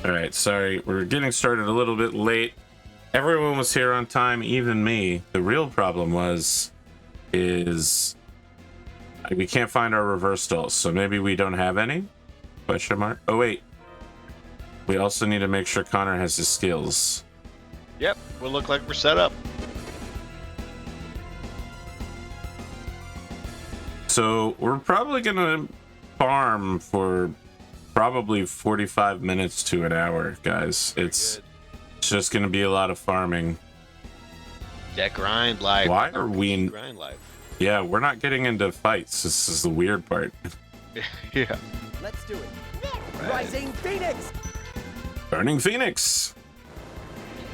All right, sorry, we're getting started a little bit late. Everyone was here on time, even me. The real problem is we can't find our reverse dolls, so maybe we don't have any? Question mark. Oh wait, we also need to make sure Connor has his skills. Yep, we'll look like we're set up. So we're probably gonna farm for probably 45 minutes to an hour, guys. It's just gonna be a lot of farming. That grind life. Why are we? Grind life. Yeah, we're not getting into fights. This is the weird part. Yeah. Let's do it. Rising Phoenix. Burning Phoenix.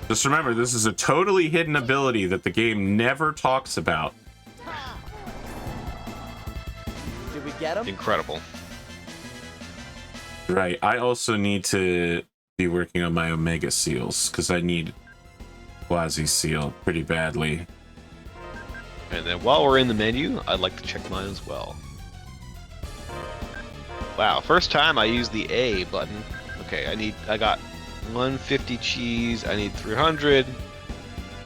Just remember, this is a totally hidden ability that the game never talks about. Did we get him? Incredible. Right. I also need to be working on my Omega Seals because I need Quasi Seal pretty badly. And then while we're in the menu, I'd like to check mine as well. Wow, first time I used the A button. Okay, I got 150 cheese, I need 300,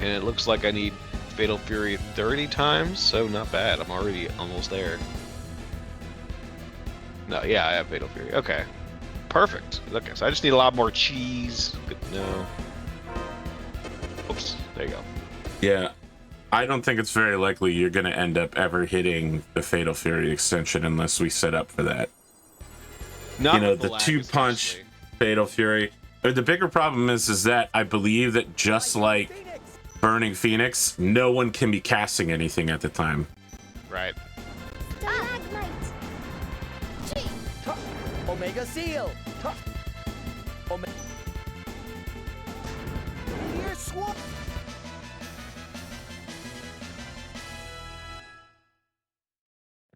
and it looks like I need Fatal Fury 30 times, so not bad. I'm already almost there. No, yeah, I have Fatal Fury. Okay. Perfect. Okay, so I just need a lot more cheese. Good to know. Oops, there you go. Yeah. I don't think it's very likely you're going to end up ever hitting the Fatal Fury extension unless we set up for that. Not you know, with the lag, two-punch especially. Fatal Fury. The bigger problem is that I believe that just like Burning Phoenix, no one can be casting anything at the time. Right. Omega Seal. Omega. Here, swap.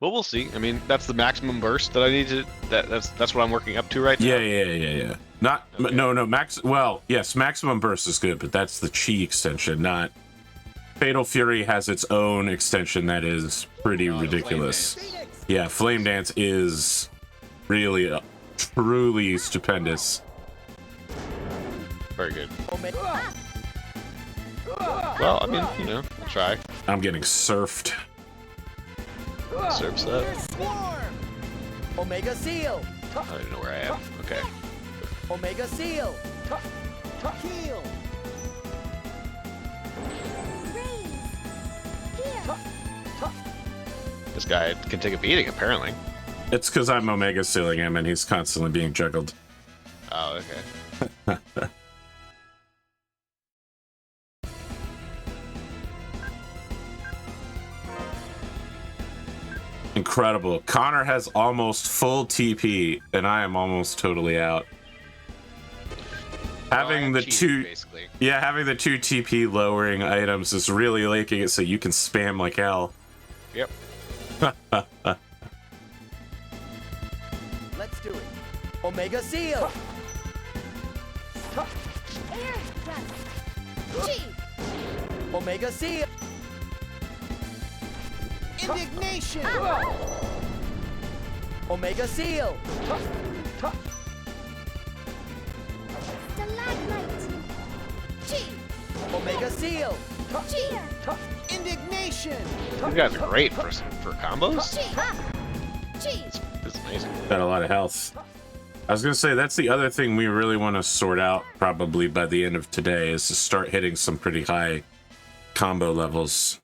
Well, we'll see. I mean, that's the maximum burst that I need to. That's what I'm working up to right now. Yeah. Not Okay. no max. Well, yes, maximum burst is good, but that's the chi extension. Not Fatal Fury has its own extension that is pretty ridiculous. Yeah, Flame Dance is really truly stupendous. Very good. Omega. Well, I mean, you know, I'll try. I'm getting surfed. Surf's up. Here, swarm. Omega Seal. I don't even know where I am. Okay. Omega Seal. Heal. This guy can take a beating, apparently. It's because I'm Omega Sealing him and he's constantly being juggled. Oh, okay. Incredible. Connor has almost full TP and I am almost totally out. Having the two, basically. yeah, having the 2 TP lowering items is really making it so you can spam like hell. Yep. Let's do it. Omega Seal. Omega Seal. Indignation. Omega Seal. Omega Seal. Indignation. These guys are great for combos. It's amazing. Got a lot of health. I was gonna say that's the other thing we really want to sort out probably by the end of today is to start hitting some pretty high combo levels.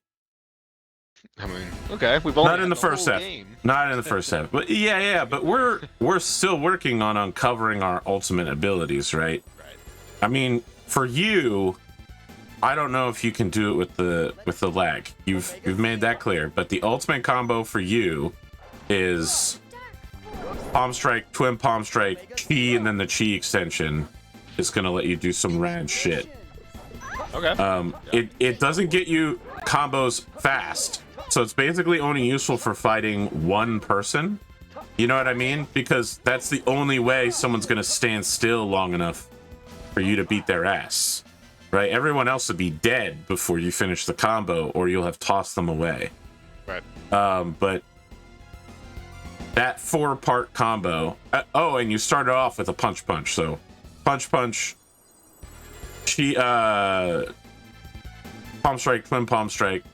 I mean, okay, we've only Not in had the first whole half. game. Not in the first half. But yeah, but we're still working on uncovering our ultimate abilities, right? Right. I mean, for you, I don't know if you can do it with the lag. You've made that clear, but the ultimate combo for you is Palm Strike, Twin Palm Strike, Chi, and then the Chi extension is gonna let you do some rad shit. Okay. It doesn't get you combos fast, so it's basically only useful for fighting one person. You know what I mean? Because that's the only way someone's gonna stand still long enough for you to beat their ass, right? Everyone else would be dead before you finish the combo, or you'll have tossed them away. Right. But that 4-part combo. Oh, and you started off with a punch, so punch punch, palm strike, twin palm strike,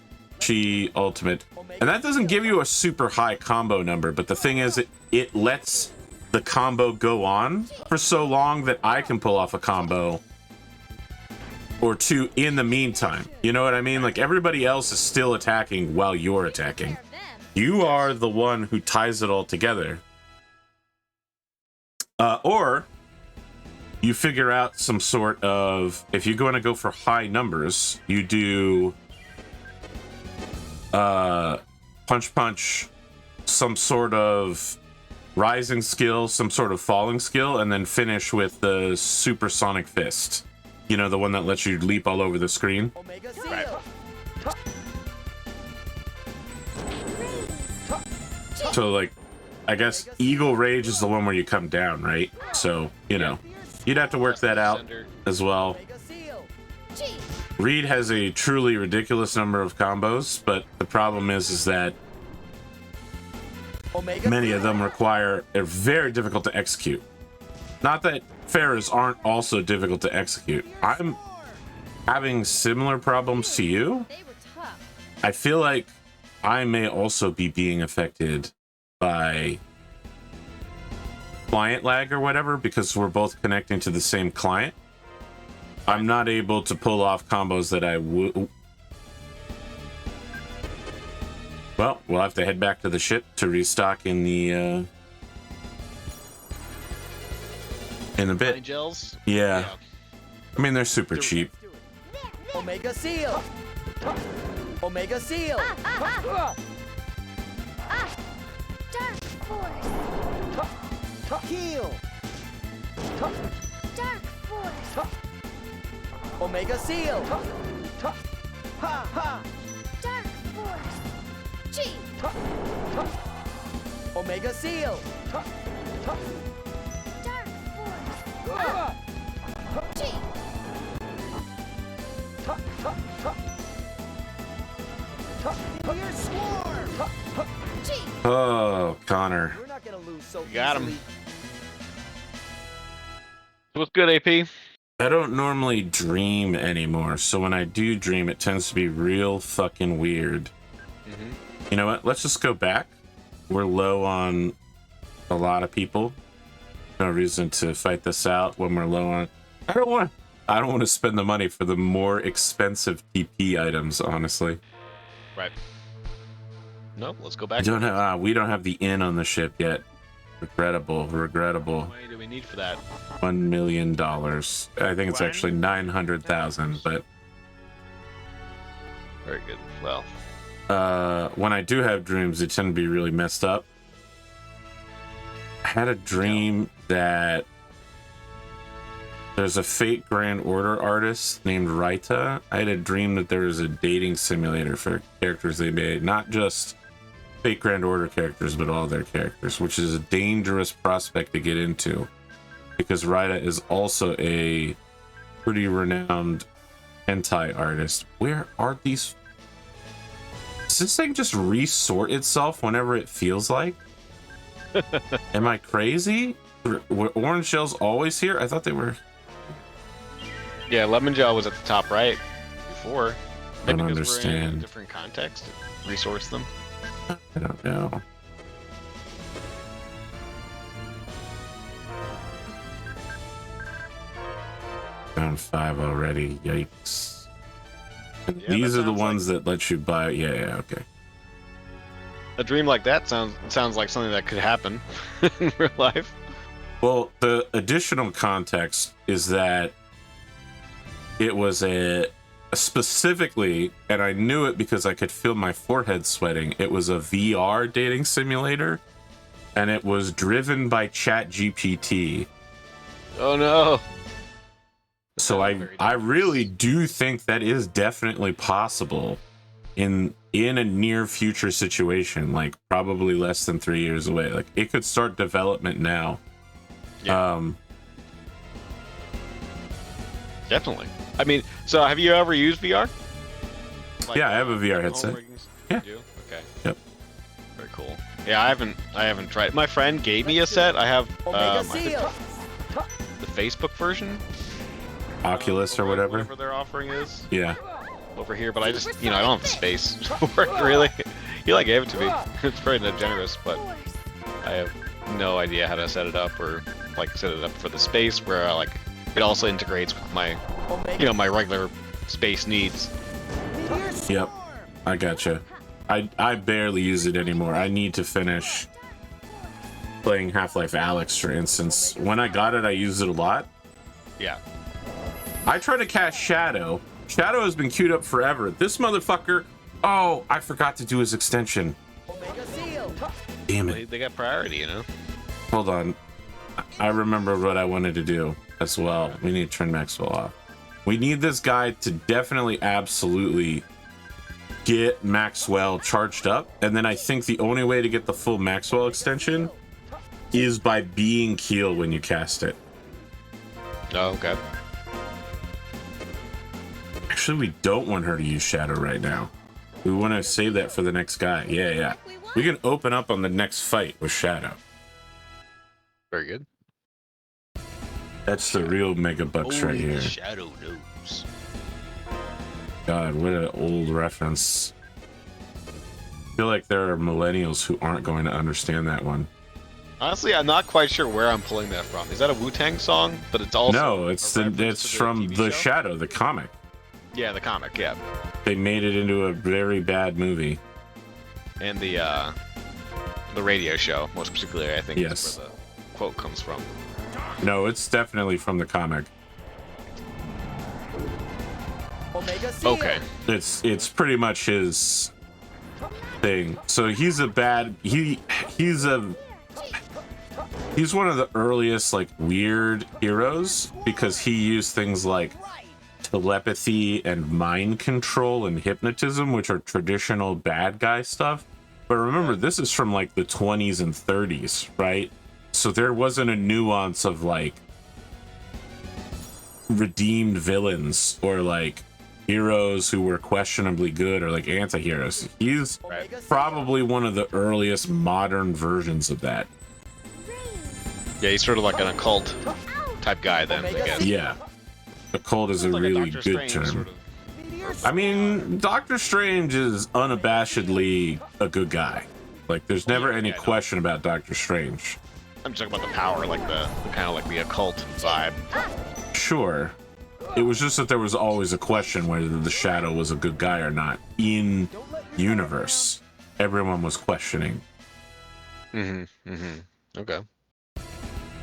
chi ultimate. And that doesn't give you a super high combo number, but the thing is it lets the combo go on for so long that I can pull off a combo or two in the meantime. You know what I mean? Like, everybody else is still attacking while you're attacking. You are the one who ties it all together. Or you figure out some sort of, if you're going to go for high numbers, you do punch punch, some sort of rising skill, some sort of falling skill, and then finish with the supersonic fist. You know, the one that lets you leap all over the screen. Omega Seal. Right. So, like, I guess Eagle Rage is the one where you come down, right? So, you know, you'd have to work that out as well. Omega Seal. Reed has a truly ridiculous number of combos, but the problem is that Omega many of Seal. them are very difficult to execute. Not that Pharaohs aren't also difficult to execute. I'm having similar problems to you. They were tough. I feel like I may also be being affected by client lag or whatever, because we're both connecting to the same client. I'm not able to pull off combos that I would. Well, we'll have to head back to the ship to restock in the in a bit. Nine gels. Yeah. I mean, they're super cheap. Omega Seal. Omega Seal. Dark Force. Heal. Dark Force. Omega Seal. Ha ha. Dark Force. Chi. Omega Seal. Dark Force. Chi. Your swarm. Chi. Oh, Connor. You're not gonna lose so Got him. easily. What's good, AP? I don't normally dream anymore, so when I do dream, it tends to be real fucking weird. You know what? Let's just go back. We're low on a lot of people. No reason to fight this out when we're low on. I don't want to spend the money for the more expensive TP items, honestly. Right. No, let's go back. We don't have the inn on the ship yet. Regrettable. How much money do we need for that? $1 million. I think it's actually 900,000, but Very good. Well, when I do have dreams, they tend to be really messed up. I had a dream that there's a Fate Grand Order artist named Raita. I had a dream that there was a dating simulator for characters they made, not just Fate Grand Order characters, but all their characters, which is a dangerous prospect to get into, because Raita is also a pretty renowned hentai artist. Where are these? Does this thing just resort itself whenever it feels like? Am I crazy? Were orange shells always here? I thought they were. yeah, lemon gel was at the top right before. I don't Maybe because we're in a understand. different context. Resource them. I don't know. Found 5 already. Yikes. And Yeah, these that are the sounds ones that let you buy. Yeah, okay. A dream like that sounds like something that could happen in real life. Well, the additional context is that it was a specifically, and I knew it because I could feel my forehead sweating. It was a VR dating simulator, and it was driven by ChatGPT. Oh no. So I really do think that is definitely possible in a near future situation, like probably less than 3 years away. Like, it could start development now. Yeah. Definitely. I mean, so have you ever used VR? Like, Yeah, I have a VR home headset. riggings? Yeah. You do? Okay. Yep. Very cool. Yeah, I haven't tried. My friend gave me a set. I have Omega I think Seal. the Facebook version, Oculus or whatever. whatever their offering is Yeah. over here. But I just, I don't have the space for it really. He like gave it to me. It's very generous, but I have no idea how to set it up or like set it up for the space where like it also integrates with my, my regular space needs. Yep. I gotcha. I barely use it anymore. I need to finish playing Half-Life Alyx, for instance. When I got it, I used it a lot. Yeah. I try to cast Shadow. Shadow has been queued up forever. This motherfucker... Oh, I forgot to do his extension. Damn it. They got priority, Hold on. I remember what I wanted to do as well. We need to turn Maxwell off. We need this guy to definitely, absolutely get Maxwell charged up. And then I think the only way to get the full Maxwell extension is by being Keel when you cast it. Oh, okay. Actually, we don't want her to use Shadow right now. We want to save that for the next guy. Yeah. We can open up on the next fight with Shadow. Very good. That's the real mega bucks right here. Shadow knows. God, what an old reference. I feel like there are millennials who aren't going to understand that one. Honestly, I'm not quite sure where I'm pulling that from. Is that a Wu-Tang song? But it's also No, it's from The Shadow, the comic. Yeah, the comic. Yeah. They made it into a very bad movie. And the radio show, most particularly, I think, Yes. is where the quote comes from. No, it's definitely from the comic. Okay. It's pretty much his thing. So he's a bad he's one of the earliest like weird heroes because he used things like telepathy and mind control and hypnotism, which are traditional bad guy stuff. But remember, this is from like the 20s and 30s, right? So there wasn't a nuance of like redeemed villains or like heroes who were questionably good or like anti-heroes. He's probably one of the earliest modern versions of that. Yeah, he's sort of like an occult type guy then, I guess. Yeah. Occult is a Like really Doctor good Strange term. sort of. I mean, Doctor Strange is unabashedly a good guy. Like, there's never any question about Doctor Strange. I'm just talking about the power, like the kind of like the occult vibe. Sure. It was just that there was always a question whether the Shadow was a good guy or not. In universe, everyone was questioning. Okay.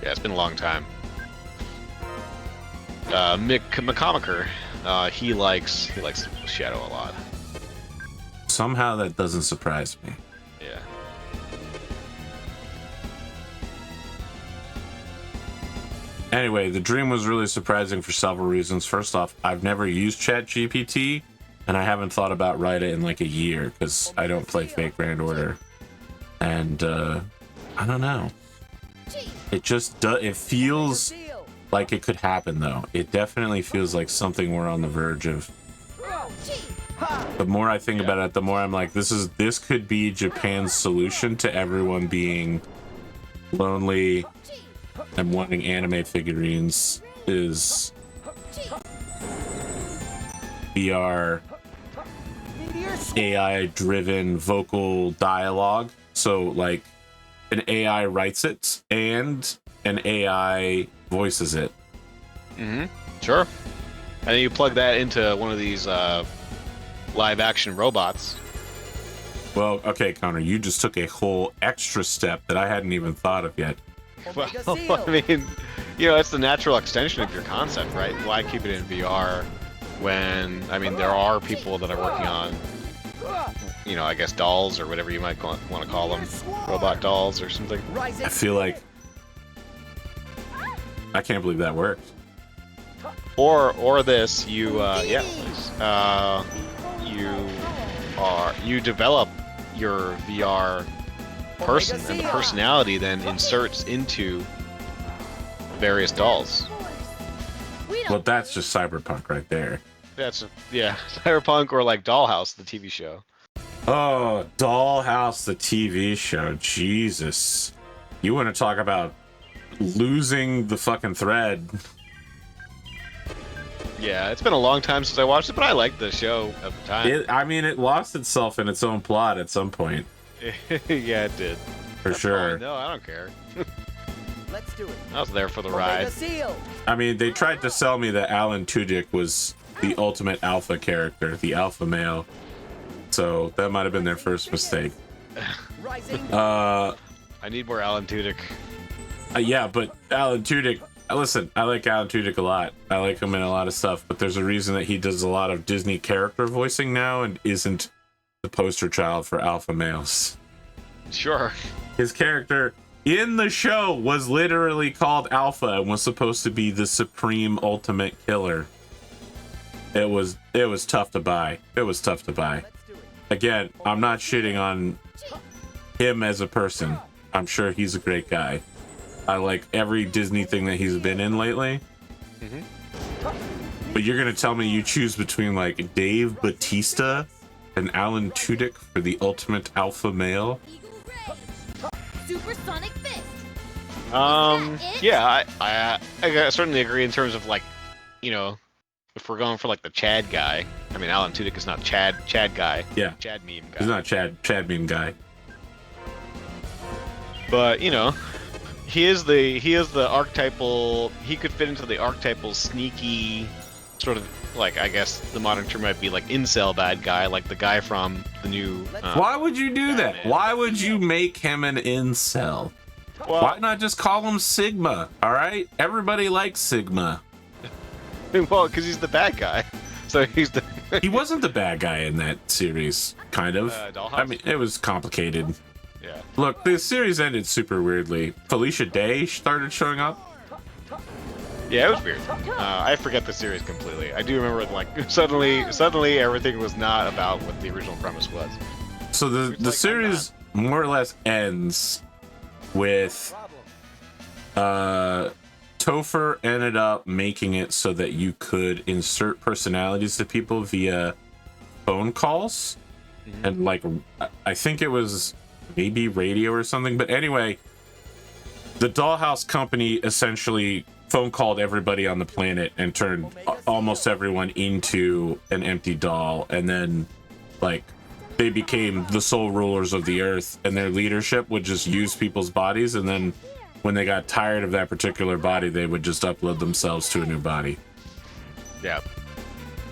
Yeah, it's been a long time. Mick McComaker, he likes Shadow a lot. Somehow that doesn't surprise me. Yeah. Anyway, the dream was really surprising for several reasons. First off, I've never used ChatGPT, and I haven't thought about Write It in like a year because I don't play Fake Grand Order. And I don't know. It just it feels like it could happen though. It definitely feels like something we're on the verge of. The more I think about it, the more I'm like, this could be Japan's solution to everyone being lonely and wanting anime figurines is VR AI driven vocal dialogue. So like an AI writes it and an AI voices it. Sure. And then you plug that into one of these live action robots. Well, okay, Connor, you just took a whole extra step that I hadn't even thought of yet. Well, I mean, it's the natural extension of your concept, right? Why keep it in VR when, I mean, there are people that are working on, I guess dolls or whatever you might want to call them, robot dolls or something. I feel like I can't believe that worked. Or this, you develop your VR person, and the personality then inserts into various dolls. Well, that's just cyberpunk right there. That's Cyberpunk or like Dollhouse, the TV show. Oh, Dollhouse, the TV show. Jesus. You want to talk about losing the fucking thread. Yeah, it's been a long time since I watched it, but I liked the show at the time. I mean, it lost itself in its own plot at some point, Yeah, it did. for That's sure. fine. No, I don't care. Let's do it. I was there for the Omega ride. Seal. I mean, they tried to sell me that Alan Tudyk was the ultimate alpha character, the alpha male. So that might have been their first mistake. Rising. I need more Alan Tudyk. Yeah, but Alan Tudyk. Listen, I like Alan Tudyk a lot. I like him in a lot of stuff, but there's a reason that he does a lot of Disney character voicing now and isn't the poster child for alpha males. Sure. His character in the show was literally called Alpha and was supposed to be the supreme ultimate killer. It was tough to buy. It was tough to buy. Let's do it. Again, I'm not shitting on him as a person. I'm sure he's a great guy. I like every Disney thing that he's been in lately. But you're gonna tell me you choose between like Dave Bautista and Alan Tudyk for the ultimate alpha male? Eagle Ray. Supersonic Fist. Yeah, I certainly agree in terms of like, you know, if we're going for like the Chad guy. I mean, Alan Tudyk is not Chad guy. Yeah, Chad meme guy. he's not Chad meme guy. But you know, he is the archetypal. He could fit into the archetypal sneaky, sort of like, I guess the modern term might be like incel bad guy, like the guy from the new. Why would you do that? Batman. Why would you make him an incel? Well, Why not just call him Sigma? All right, everybody likes Sigma. well, because he's the bad guy. So he's the. He wasn't the bad guy in that series, kind of. Dollhouse? I mean, it was complicated. Yeah. Look, the series ended super weirdly. Felicia Day started showing up. Yeah, it was weird. I forget the series completely. I do remember like suddenly everything was not about what the original premise was. So the like, series more or less ends with Topher ended up making it so that you could insert personalities to people via phone calls. And like I think it was maybe radio or something, but anyway, the Dollhouse company essentially phone called everybody on the planet and turned almost everyone into an empty doll, and then like they became the sole rulers of the earth, and their leadership would just use people's bodies, and then when they got tired of that particular body, they would just upload themselves to a new body. Yeah.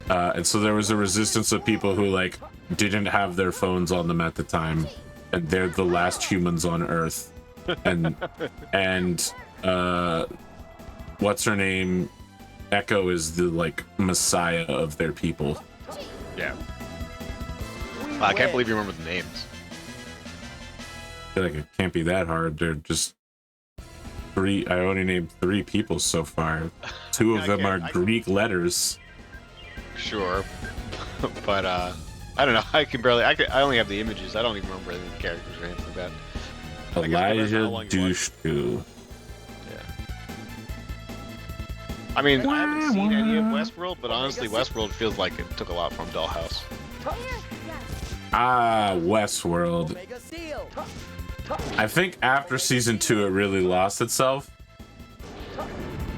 And so there was a resistance of people who like didn't have their phones on them at the time, and they're the last humans on Earth. And what's her name? Echo is the like messiah of their people. Yeah. Wow, I can't believe you remember the names. I feel like it can't be that hard. They're just three. I only named 3 people so far. 2 of them are Greek letters. Sure. But I don't know. I only have the images. I don't even remember any of the characters or anything like that. Elijah how long you watched Dushku. I mean, I haven't seen any of Westworld, but honestly, Westworld feels like it took a lot from Dollhouse. Ah, Westworld. Omega Seal. I think after season 2, it really lost itself.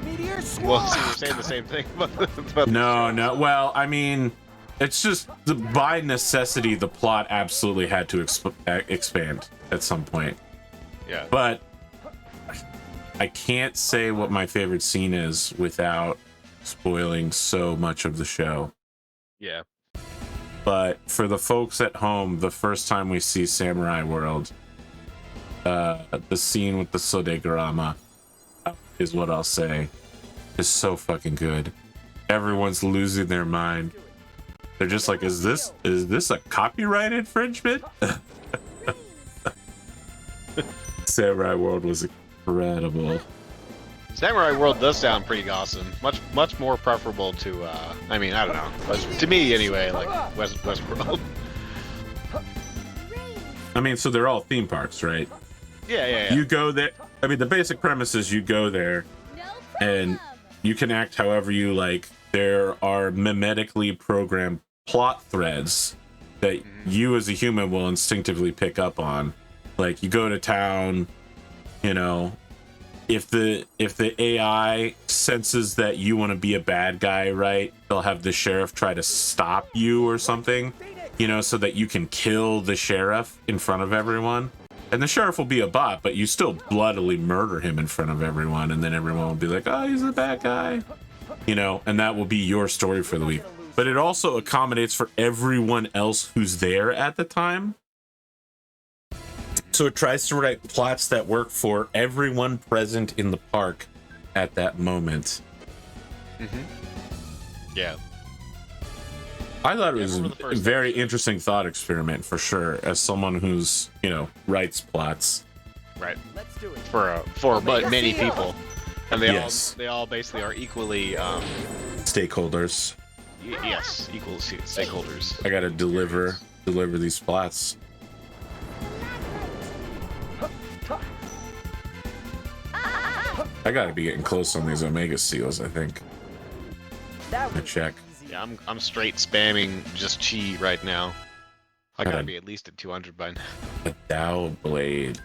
Meteor Swarm. Well, so you're saying the same thing about No. Well, I mean, it's just by necessity, the plot absolutely had to expand at some point. Yeah. But I can't say what my favorite scene is without spoiling so much of the show. Yeah. But for the folks at home, the first time we see Samurai World, the scene with the Sodegrama is what I'll say is so fucking good. Everyone's losing their mind. They're just like, is this a copyright infringement? Samurai World was incredible. Samurai World does sound pretty awesome. Much more preferable to, I mean, I don't know. But to me, anyway, like Westworld. I mean, so they're all theme parks, right? Yeah. You go there. I mean, the basic premise is you go there and you can act however you like. There are mimetically programmed plot threads that you as a human will instinctively pick up on. Like, you go to town, you know, if the AI senses that you want to be a bad guy, right, they'll have the sheriff try to stop you or something, you know, so that you can kill the sheriff in front of everyone. And the sheriff will be a bot, but you still bloodily murder him in front of everyone, and then everyone will be like, oh, he's a bad guy, you know, and that will be your story for the week. But it also accommodates for everyone else who's there at the time. So it tries to write plots that work for everyone present in the park at that moment. Yeah. I thought it was a very interesting thought experiment for sure, as someone who's, you know, writes plots. Right. Let's do it. For but many people. And Yes. they all basically are equally Stakeholders. yes, equal stakeholders. I gotta deliver these plots. I gotta be getting close on these Omega Seals, I think. That Let me was check. easy. Yeah, I'm straight spamming just chi right now. I gotta God. be at least at 200 by now. A Dow Blade.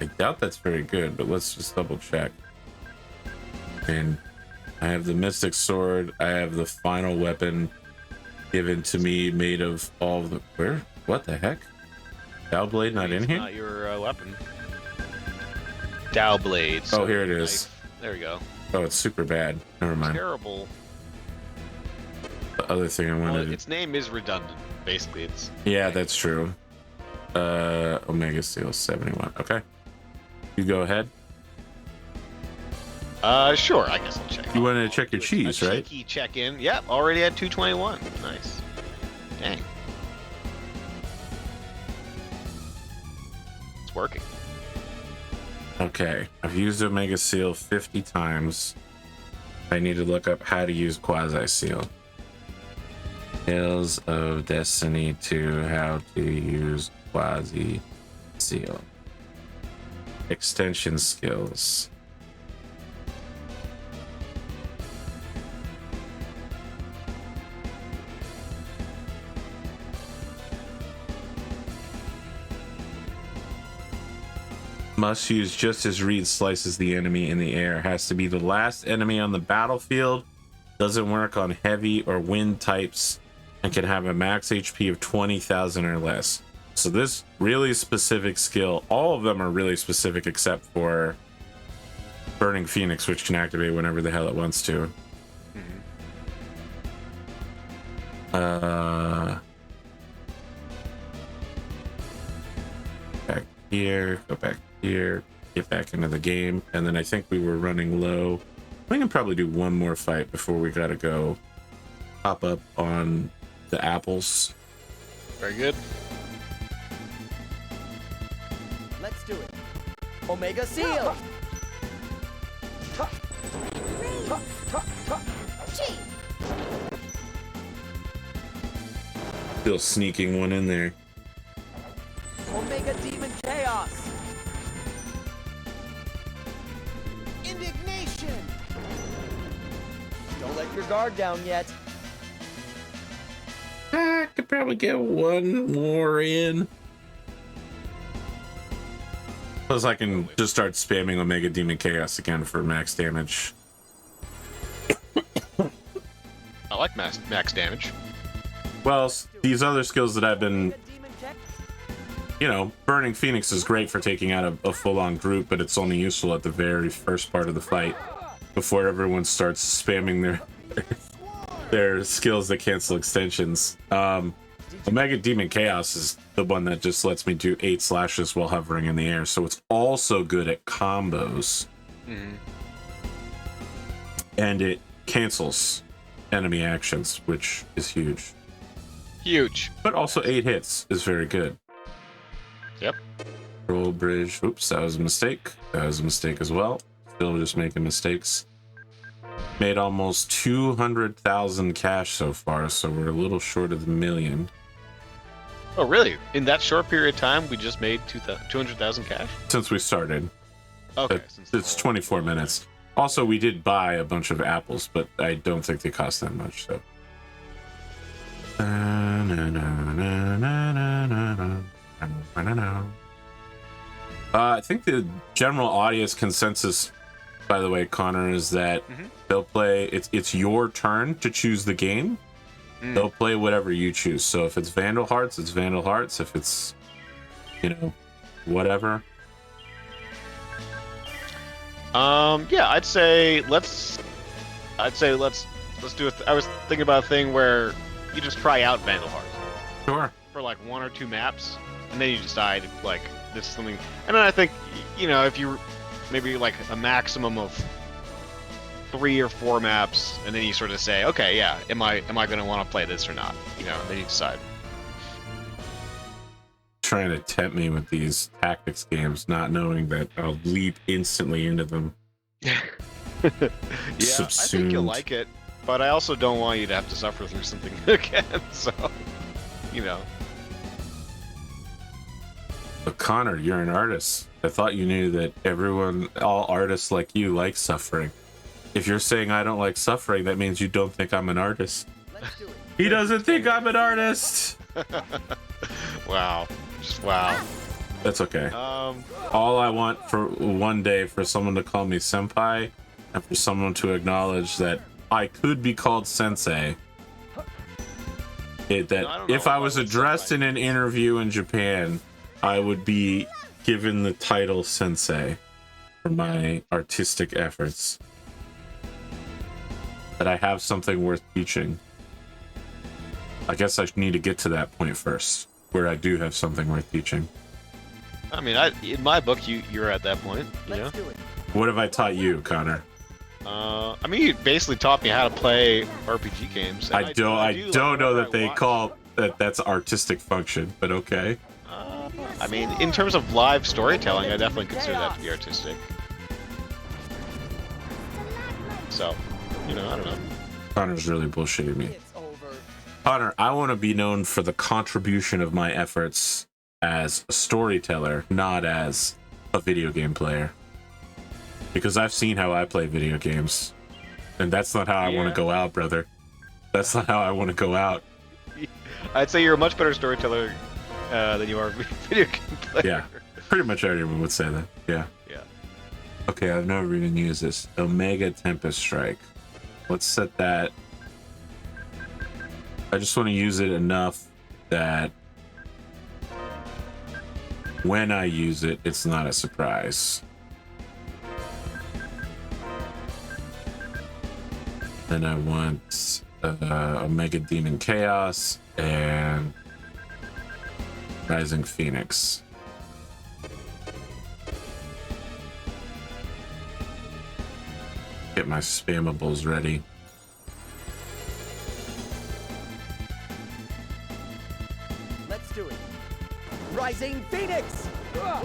I doubt that's very good, but let's just double check. And I have the Mystic Sword. I have the final weapon given to me made of all the... Where? What the heck? Dow Blade not in It's here? Not your weapon. Dow blade. Oh, here it is. Knife. There we go. Oh, it's super bad. Never mind. Terrible. The other thing I Well, wanted to... its name is redundant. Basically, it's Yeah, that's true. Omega Seal 71. Okay. You go ahead. sure. I guess I'll check. You wanted to check your Do cheese, a right? cheeky check in. Yep, already at 221. Nice. Dang. It's working. Okay. I've used Omega Seal 50 times. I need to look up how to use Quasi Seal. Tales of Destiny 2, how to use Quasi Seal. Extension skills. Must use just as Reed slices the enemy in the air. Has to be the last enemy on the battlefield. Doesn't work on heavy or wind types and can have a max HP of 20,000 or less. So this really specific skill, all of them are really specific except for Burning Phoenix, which can activate whenever the hell it wants to. Back here, go back here, get back into the game, and then I think we were running low. We can probably do one more fight before we gotta go pop up on the apples. Very good. Let's do it. Omega Seal. Gee, Still sneaking one in there. Omega Demon Chaos. Indignation. Don't let your guard down yet. I could probably get one more in. Plus I can just start spamming Omega Demon Chaos again for max damage. I like max damage. Well, these other skills that I've been, Omega Demon Check. you know, Burning Phoenix is great for taking out a full-on group, but it's only useful at the very first part of the fight before everyone starts spamming their skills that cancel extensions. Omega Demon Chaos is the one that just lets me do 8 slashes while hovering in the air, so it's also good at combos. And it cancels enemy actions, which is huge. Huge. But also 8 hits is very good. Yep. Roll bridge. Oops, that was a mistake. That was a mistake as well. Still just making mistakes. Made almost 200,000 cash so far, so we're a little short of the million. Oh, really? In that short period of time, we just made 200,000 cash? Since we started. Okay. It's 24 minutes. Also, we did buy a bunch of apples, but I don't think they cost that much, so. I think the general audience consensus, by the way, Connor, is that they'll play. It's your turn to choose the game. They'll play whatever you choose. So if it's Vandal Hearts, it's Vandal Hearts. If it's, whatever. Yeah, I'd say let's do it. I was thinking about a thing where you just try out Vandal Hearts Sure. for like 1 or 2 maps, and then you decide like this is something. And then I think if you maybe like a maximum of 3 or 4 maps, and then you sort of say, okay, yeah, am I going to want to play this or not? And then you decide. Trying to tempt me with these tactics games, not knowing that I'll leap instantly into them. Yeah, Subsumed. I think you'll like it, but I also don't want you to have to suffer through something again. So, But Connor, you're an artist. I thought you knew that all artists like you like suffering. If you're saying I don't like suffering, that means you don't think I'm an artist. Let's do it. He doesn't think I'm an artist. Wow, just wow. That's okay. All I want for one day for someone to call me senpai, and for someone to acknowledge that I could be called sensei. If I was addressed in an interview in Japan, I would be given the title sensei for my artistic efforts. That I have something worth teaching. I guess I need to get to that point first, where I do have something worth teaching. I mean, in my book, you're at that point. Let's do it. What have I taught you, Connor? I mean, you basically taught me how to play RPG games. And I don't know that they call that's artistic function, but okay. I mean, in terms of live storytelling, I definitely consider that to be artistic. So, I don't know. Connor's really bullshitting me. It's over. Connor, I want to be known for the contribution of my efforts as a storyteller, not as a video game player. Because I've seen how I play video games. And that's not how I want to go out, brother. That's not how I want to go out. I'd say you're a much better storyteller than you are a video game player. Yeah, pretty much everyone would say that. Yeah. Yeah. Okay, I've never even used this. Omega Tempest Strike. Let's set that. I just want to use it enough that when I use it, it's not a surprise. Then I want Omega Demon Chaos and Rising Phoenix. Get my spammables ready. Let's do it. Rising Phoenix! Dark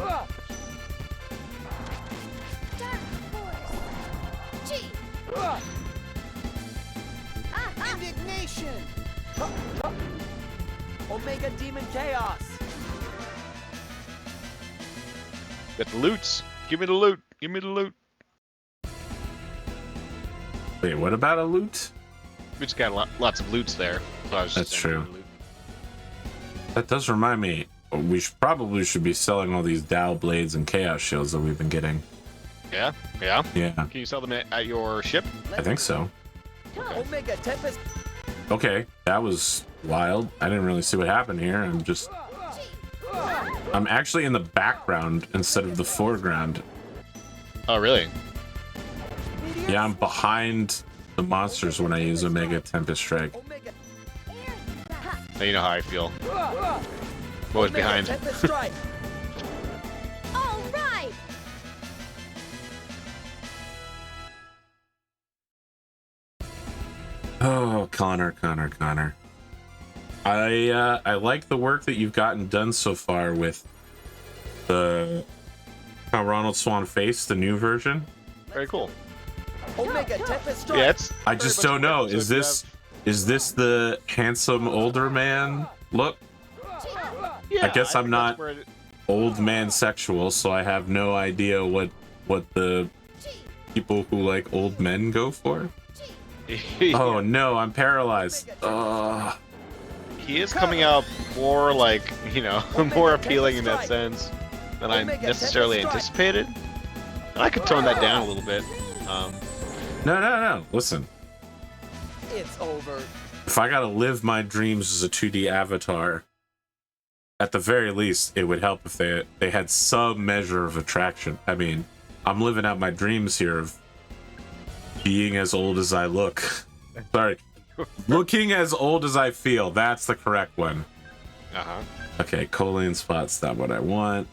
Force. G. Indignation! Omega Demon Chaos! Get the loots. Give me the loot. Give me the loot. Wait, what about a loot? We just got lots of loots there. So I was just That's true. loot. That does remind me, we probably should be selling all these Dow blades and chaos shields that we've been getting. Yeah? Yeah? Yeah, Can you sell them at your ship? I think so. Omega Tempest! Okay, that was wild. I didn't really see what happened here. I'm actually in the background instead of the foreground. Oh, really? Yeah, I'm behind the monsters when I use Omega Tempest Strike. Omega, Now you know how I feel. What was behind? Tempest Strike! All right. Oh, Connor. I like the work that you've gotten done so far with the how Ronald Swan Face, the new version. Very cool. Omega Tempest Strike! Yeah, it's. I just don't know. Is this the handsome older man look? Yeah, I guess I'm think not- that's where it- Old man sexual, so I have no idea what the people who like old men go for. Oh no, I'm paralyzed. He is coming out more like, more appealing in that sense. than I necessarily anticipated. And I could tone that down a little bit. No. Listen, It's over. if I gotta live my dreams as a 2D avatar, at the very least, it would help if they had some measure of attraction. I mean, I'm living out my dreams here of being as old as I look. Sorry. Looking as old as I feel. That's the correct one. Uh-huh. Okay, choline spot's not what I want.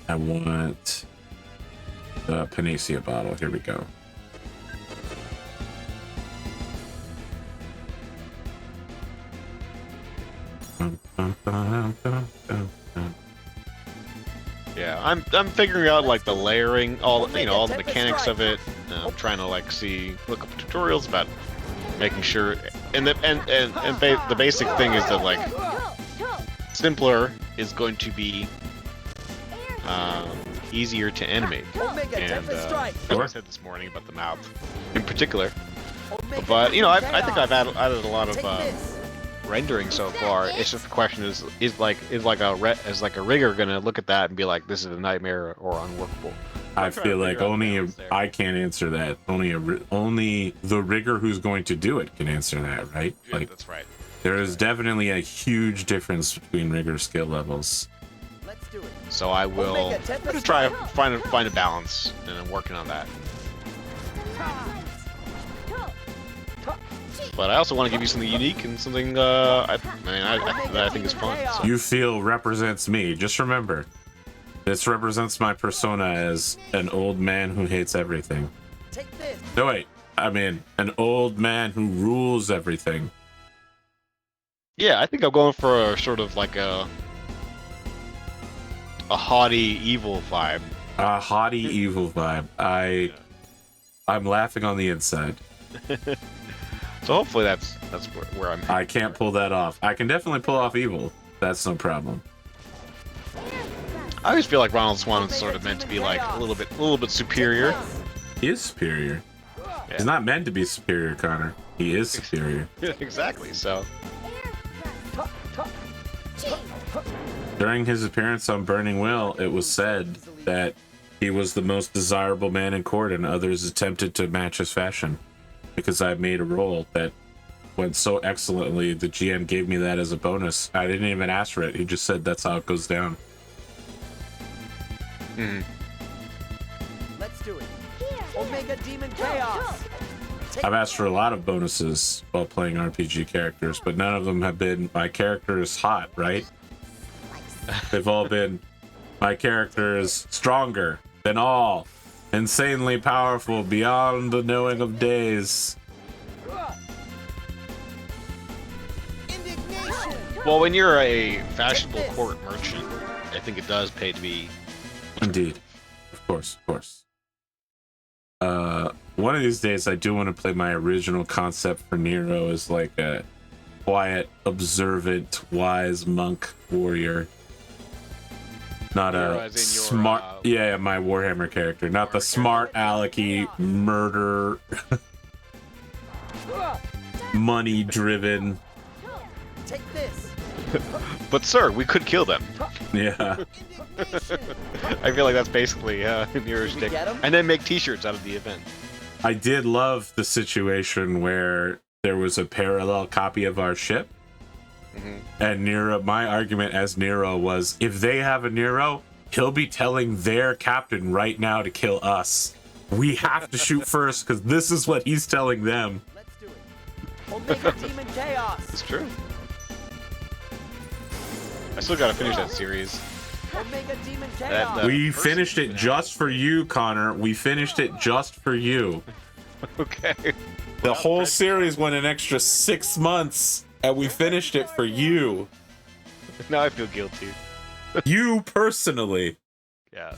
I want the Panacea bottle. Here we go. Yeah, I'm figuring out like the layering, all the mechanics of it. I'm trying to look up tutorials about making sure, and the basic thing is that like simpler is going to be easier to animate. And like I said this morning about the mouth in particular. But I think I've added a lot of rendering so far. It's just the question is a rigger gonna look at that and be like, this is a nightmare or unworkable? I feel like I can't answer that. Only the rigger who's going to do it can answer that, right? Yeah, like that's right. there is definitely a huge difference between rigger skill levels. Let's do it. So I'm gonna try to find a balance, and I'm working on that. But I also want to give you something unique and something that I think is fun. So. You feel represents me. Just remember, this represents my persona as an old man who hates everything. Take this. No, wait. I mean, an old man who rules everything. Yeah, I think I'm going for a sort of like a haughty evil vibe. A haughty evil vibe. I'm laughing on the inside. So hopefully that's where I'm. I can't pull that off. I can definitely pull off evil. That's no problem. I always feel like Ronald Swan's sort of meant to be like a little bit superior. He is superior. Yeah. He's not meant to be superior, Connor. He is superior. Exactly. So. During his appearance on Burning Will, it was said that he was the most desirable man in court, and others attempted to match his fashion. Because I made a role that went so excellently, the GM gave me that as a bonus. I didn't even ask for it. He just said that's how it goes down. Mm. Let's do it. Omega Demon Chaos. I've asked for a lot of bonuses while playing RPG characters, but none of them have been, my character is hot, right? They've all been, my character is stronger than all. Insanely powerful beyond the knowing of days. Well, when you're a fashionable court merchant, I think it does pay to be. Indeed. Of course. One of these days I do want to play my original concept for Nero as like a quiet, observant, wise monk warrior. Not a smart, my Warhammer character, not the smart alecky murder, money driven. Take this. But sir, we could kill them. Yeah. I feel like that's basically Nero's shtick. And then make T-shirts out of the event. I did love the situation where there was a parallel copy of our ship. And Nero, my argument as Nero was, if they have a Nero, he'll be telling their captain right now to kill us. We have to shoot first because this is what he's telling them. Let's do it. Omega Demon Chaos. It's true. I still gotta finish that series. Omega Demon Chaos. We finished it just for you, Connor. We finished it just for you. Okay. The whole series went an extra 6 months. And we finished it for you. Now I feel guilty. You personally. Yeah.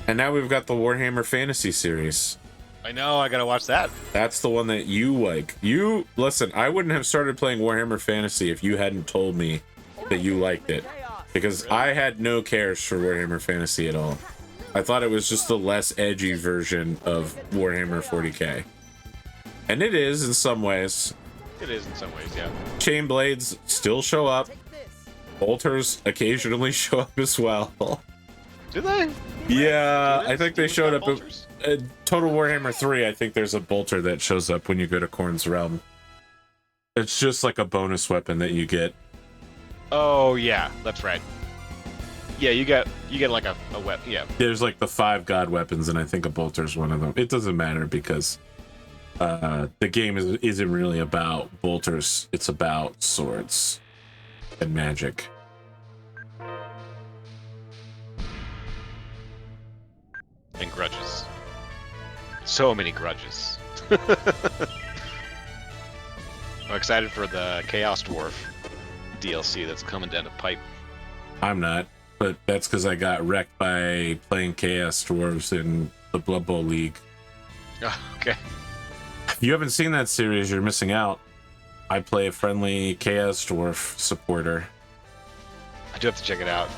And now we've got the Warhammer Fantasy series. I know, I gotta watch that. That's the one that you like. Listen, I wouldn't have started playing Warhammer Fantasy if you hadn't told me that you liked it. Because I had no cares for Warhammer Fantasy at all. I thought it was just the less edgy version of Warhammer 40k. And it is in some ways. It is in some ways, yeah. Chain blades still show up. Bolters occasionally show up as well. Do they? Yeah, I Demons? think they Demons showed got up bolters? at Total Warhammer 3. I think there's a bolter that shows up when you go to Khorne's Realm. It's just like a bonus weapon that you get. Oh yeah, that's right. Yeah, you get like a weapon. Yeah. There's like the 5 god weapons, and I think a bolter's one of them. It doesn't matter because the game isn't really about bolters. It's about swords and magic. And grudges. So many grudges. I'm excited for the Chaos Dwarf DLC that's coming down the pipe. I'm not, but that's because I got wrecked by playing Chaos Dwarves in the Blood Bowl League. Oh, okay. If you haven't seen that series, you're missing out. I play a friendly Chaos Dwarf supporter. I do have to check it out.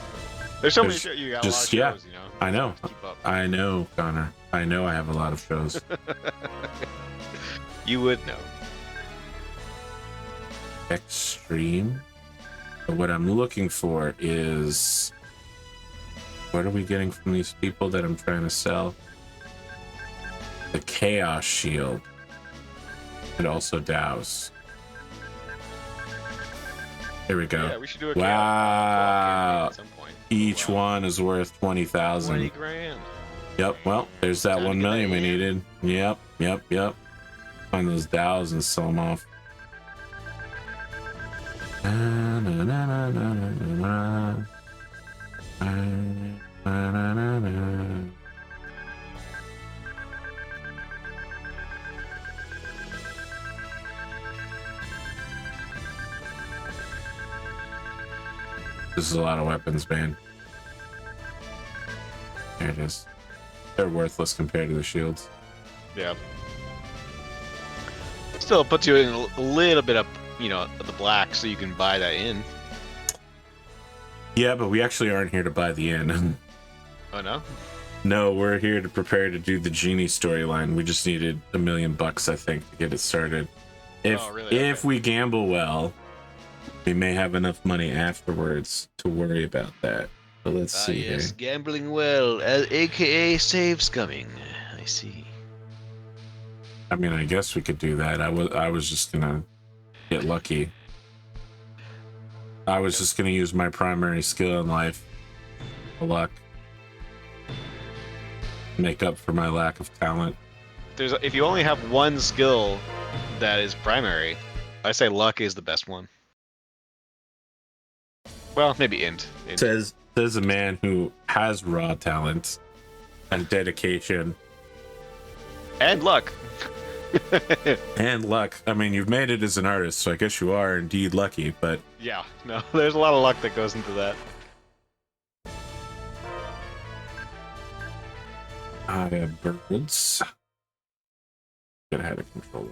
There's so many shows. You got just, a lot of shows, you know. I know. Keep up. I know, Connor. I know I have a lot of shows. You would know. Extreme. But what I'm looking for is... What are we getting from these people that I'm trying to sell? The Chaos Shield. And also Dows. Here we go. Yeah, we should do a Wow. campaign at some point. Each one is worth 20,000. 20 grand. Yep, well, there's that Time to 1 get million that we in. needed. Yep. Find those Dows and sell them off. This is a lot of weapons, man. There it is. They're worthless compared to the shields. Yeah. Still puts you in a little bit of, you know, the black so you can buy that in. Yeah, but we actually aren't here to buy the inn. Oh no? No, we're here to prepare to do the genie storyline. We just needed $1 million, I think, to get it started. If Oh, really? if Okay. we gamble well, we may have enough money afterwards to worry about that. But let's see here. Gambling well, aka save scumming. I see. I mean, I guess we could do that. I was just gonna get lucky. I was just gonna use my primary skill in life, luck, make up for my lack of talent. If you only have one skill that is primary, I say luck is the best one. Well, maybe int. Says a man who has raw talent and dedication And luck. and luck. I mean, you've made it as an artist, so I guess you are indeed lucky, but Yeah, no, there's a lot of luck that goes into that. I have birds. Get ahead of control.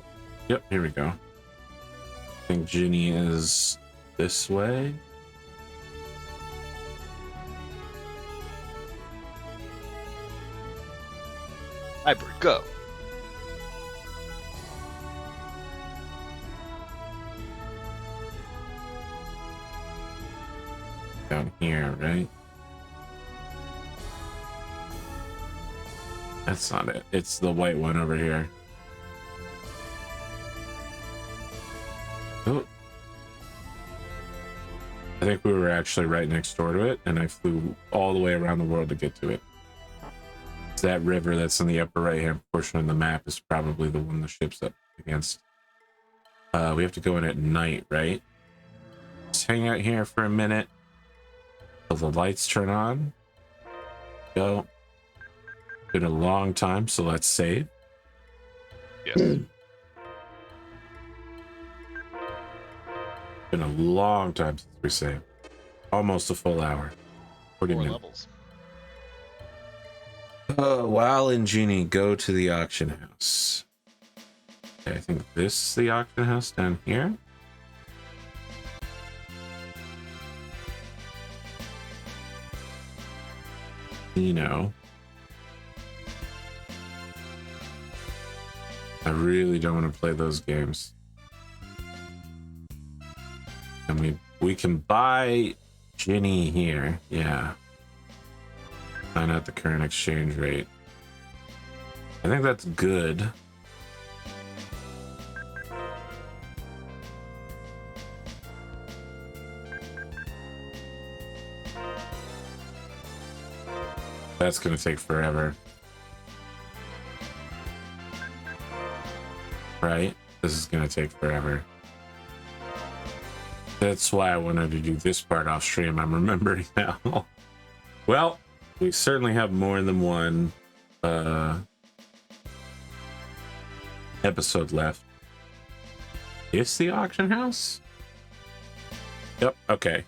Yep, here we go. I think Ginny is this way. Hybrid, go. Down here, right? That's not it. It's the white one over here. Oh. I think we were actually right next door to it, and I flew all the way around the world to get to it. That river that's in the upper right hand portion of the map is probably the one the ship's up against. We have to go in at night, right? Just hang out here for a minute till the lights turn on. Go. Been a long time, so let's save. Yes. Been a long time since we saved. Almost a full hour. 40 4 minutes. levels. While in Genie, go to the auction house. Okay, I think this is the auction house down here. You know. I really don't want to play those games. And we can buy Ginny here. Yeah. Find out the current exchange rate. I think that's good. That's gonna take forever. Right? This is gonna take forever. That's why I wanted to do this part off stream. I'm remembering now. Well, we certainly have more than one episode left. Is the auction house? Yep, okay.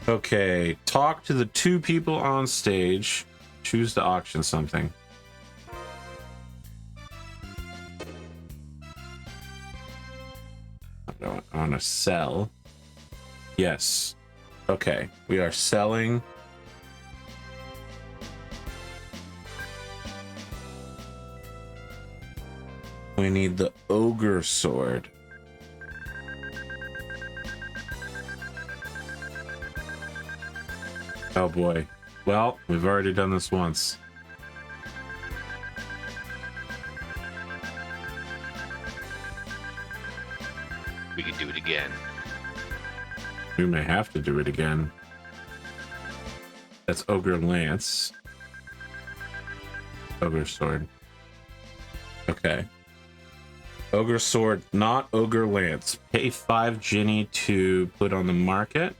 Okay, talk to the two people on stage. Choose to auction something. I want to sell. Yes. Okay, we are selling. We need the ogre sword. Oh boy. Well, we've already done this once. We can do it again. We may have to do it again. That's ogre lance. Ogre sword. Okay. Ogre sword, not ogre lance. Pay 5 Ginny to put on the market.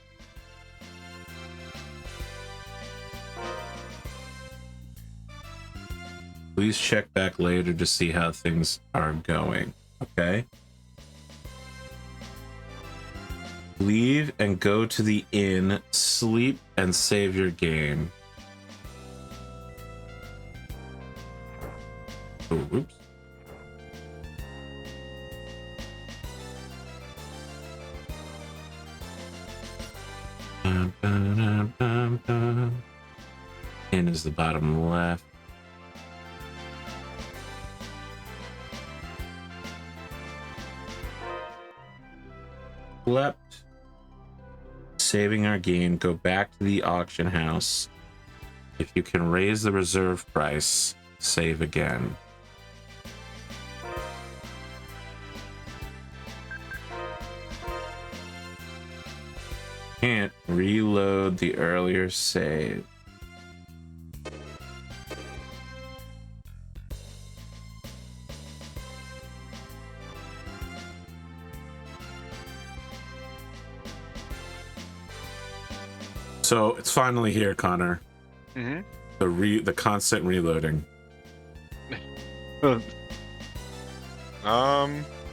Please check back later to see how things are going. Okay. Leave and go to the inn, sleep and save your game. Oh, whoops. Inn is the bottom left. Slept. Saving our game, go back to the auction house. If you can raise the reserve price, save again. Can't reload the earlier save. So it's finally here, Connor. Mm-hmm. The constant reloading. Well,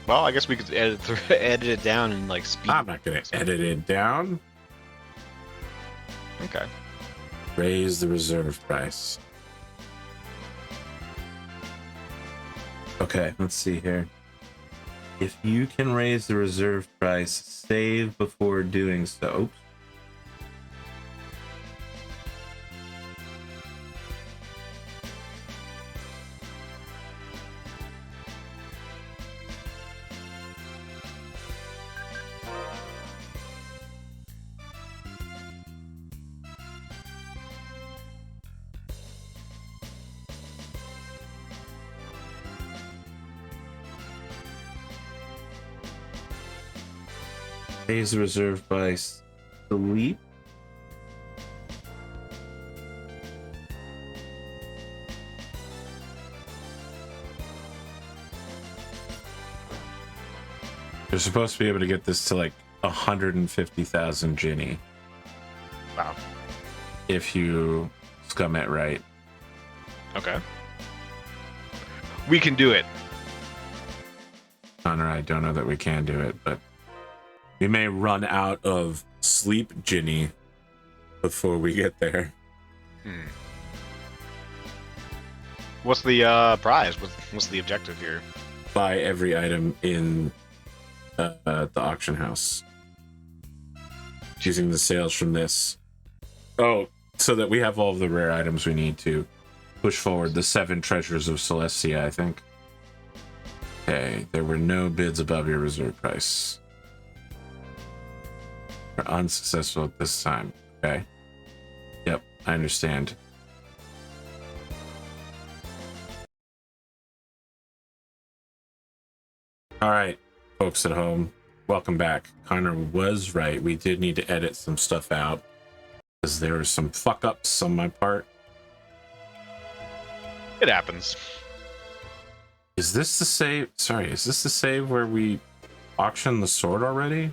I guess we could edit it down and like speed. I'm not gonna edit it down. Okay. Raise the reserve price. Okay, let's see here. If you can raise the reserve price, save before doing so. Oops. Raise the reserve price. Delete. You're supposed to be able to get this to like 150,000 Ginny. Wow. If you scum it right. Okay. We can do it. Connor, I don't know that we can do it, but we may run out of sleep Ginny before we get there. What's the prize? What's the objective here? Buy every item in the auction house using the sales from this. Oh, so that we have all of the rare items we need to push forward the 7 treasures of Celestia, I think. Okay, there were no bids above your reserve price. are unsuccessful at this time. Okay. Yep, I understand. All right, folks at home, welcome back. Connor was right. We did need to edit some stuff out because there were some fuck ups on my part. It happens. Is this the save? Sorry, is this the save where we auctioned the sword already?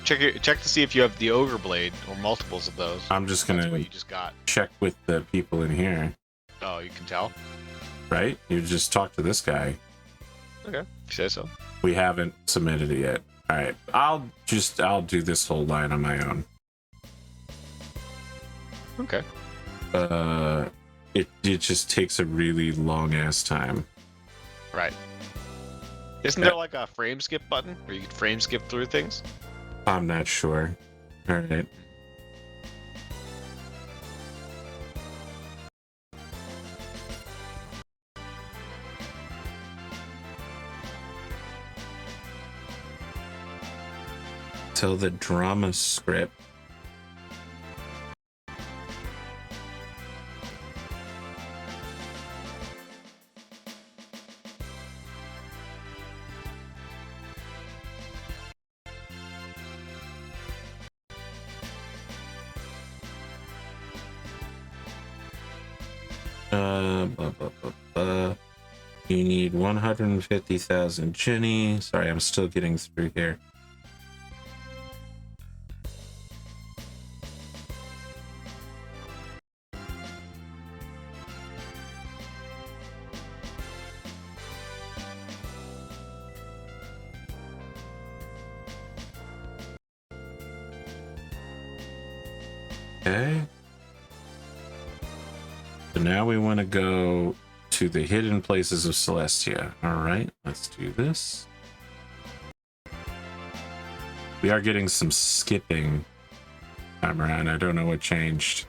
Check to see if you have the ogre blade or multiples of those. I'm just That's gonna what you just got. check with the people in here, Oh, you can tell. right? You just talked to this guy. Okay, if you say so. We haven't submitted it yet. All right, I'll do this whole line on my own. Okay. It just takes a really long ass time. Right. Isn't there like a frame skip button where you can frame skip through things? I'm not sure. All right. So the drama script. Blah, blah, blah, blah. You need 150,000 Jenny. Sorry, I'm still getting through here. Okay. So now we want to go to the hidden places of Celestia. All right, let's do this. We are getting some skipping time around. I don't know what changed.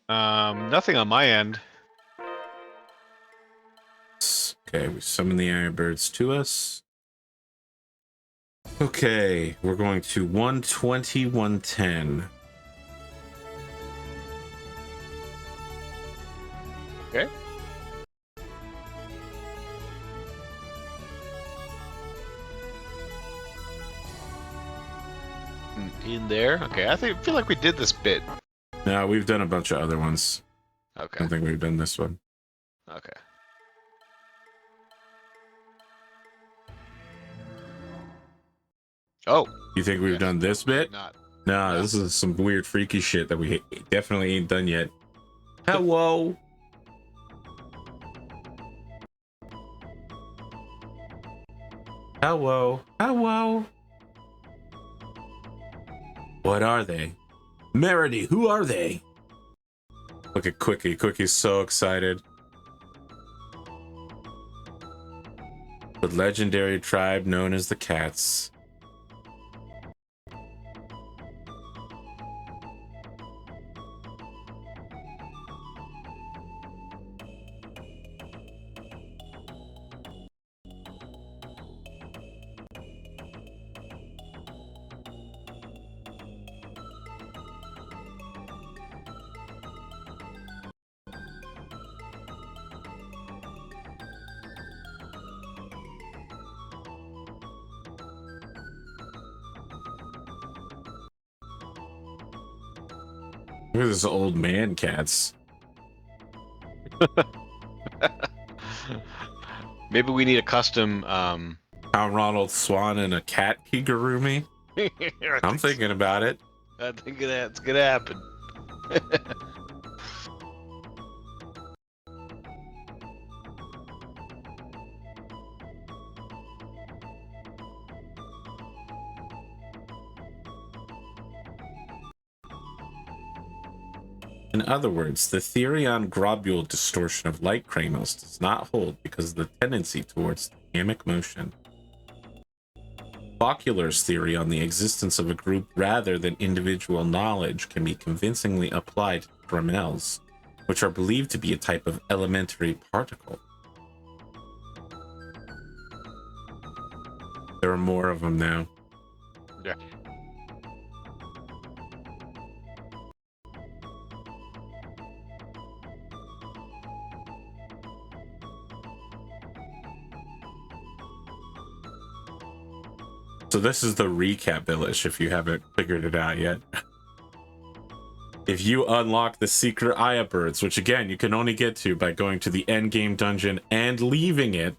Nothing on my end. Okay, we summon the Iron Birds to us. Okay, we're going to 120, 110. Okay. In there. Okay, I feel like we did this bit. No, we've done a bunch of other ones. I Okay. don't think we've done this one. Okay. Oh, You think we've yes. done this bit? not. No, No. this is some weird freaky shit that we definitely ain't done yet. Hello. Hello. Hello. What are they? Merity, who are they? Look at Quickie. Quickie's so excited. The legendary tribe known as the Cats. Look at this old man Cats. Maybe we need a custom. How Ronald Swan and a cat Kigurumi? I'm thinking about it. I think that's gonna happen. In other words, the theory on globule distortion of light kernels does not hold because of the tendency towards dynamic motion. Fauqueler's theory on the existence of a group rather than individual knowledge can be convincingly applied to kernels, which are believed to be a type of elementary particle. there are more of them now. Yeah. So this is the recap village if you haven't figured it out yet. If you unlock the secret Aya birds, which again you can only get to by going to the end game dungeon and leaving it.